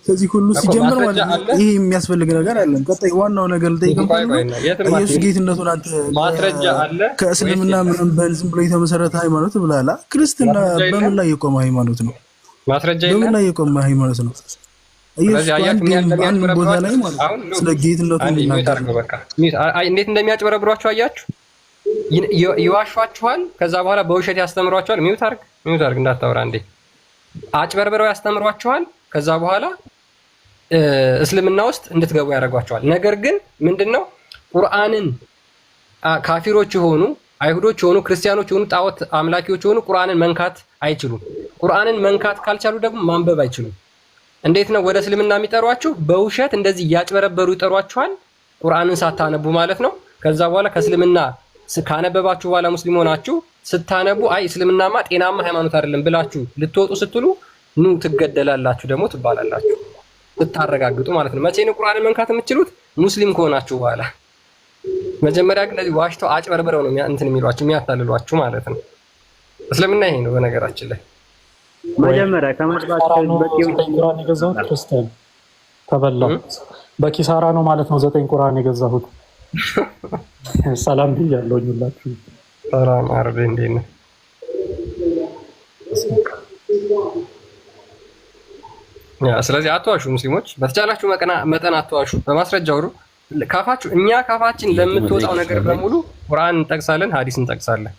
ከዚህ ሁሉ ሲጀምር ማለት ነው ይሄ የሚያስፈልግ ነገር አለ። ቀጣይ ዋናው ነገር ልጠይቅም ኢየሱስ ጌትነቱን አንተ ማስረጃ አለ? ከእስልምና ምንም ዝም ብሎ የተመሰረተ ሃይማኖት ብላላ። ክርስትና በምን ላይ የቆመ ሃይማኖት ነው? ማስረጃ የለም? በምን ላይ የቆመ ሃይማኖት ነው? ኢየሱስ አንድ ቦታ ላይ ማለት ነው ስለ ጌትነቱን ይናገራል። በቃ እንዴት እንደሚያጭበረብሯቸው አያችሁ? ይዋሿችኋል፣ ከዛ በኋላ በውሸት ያስተምሯችኋል። ሚውት አርግ እንዳታወራ እንዴ። አጭበርብረው ያስተምሯችኋል፣ ከዛ በኋላ እስልምና ውስጥ እንድትገቡ ያደርጓችኋል። ነገር ግን ምንድነው ቁርአንን ካፊሮች የሆኑ አይሁዶች የሆኑ ክርስቲያኖች የሆኑ ጣዖት አምላኪዎች የሆኑ ቁርአንን መንካት አይችሉም። ቁርአንን መንካት ካልቻሉ ደግሞ ማንበብ አይችሉም። እንዴት ነው ወደ እስልምና የሚጠሯችሁ? በውሸት እንደዚህ እያጭበረበሩ ይጠሯችኋል፣ ቁርአንን ሳታነቡ ማለት ነው። ከዛ በኋላ ከእስልምና ካነበባችሁ በኋላ ሙስሊም ሆናችሁ ስታነቡ አይ እስልምናማ ጤናማ ሃይማኖት አይደለም ብላችሁ ልትወጡ ስትሉ ኑ ትገደላላችሁ ደግሞ ትባላላችሁ፣ ስታረጋግጡ ማለት ነው። መቼ ነው ቁርአንን መንካት የምትችሉት? ሙስሊም ከሆናችሁ በኋላ። መጀመሪያ ግን እንደዚህ ዋሽተው አጭበርብረው ነው እንትን የሚሏችሁ የሚያታልሏችሁ ማለት ነው። እስልምና ይሄ ነው በነገራችን ላይ። መጀመሪያ ከመጥባቸው በቂው ቁርአን የገዛሁት ክርስቲያን ተበላው በኪሳራ ነው ማለት ነው። 9 ቁርአን የገዛሁት። ሰላም ብያለሁ ሁላችሁ። ሰላም አረብ እንዴት ነህ? ስለዚህ አትዋሹ ሙስሊሞች፣ በተቻላችሁ መጠን አትዋሹ። በማስረጃ አውሩ። ካፋችሁ እኛ ካፋችን ለምትወጣው ነገር በሙሉ ቁርአን እንጠቅሳለን፣ ሐዲስ እንጠቅሳለን።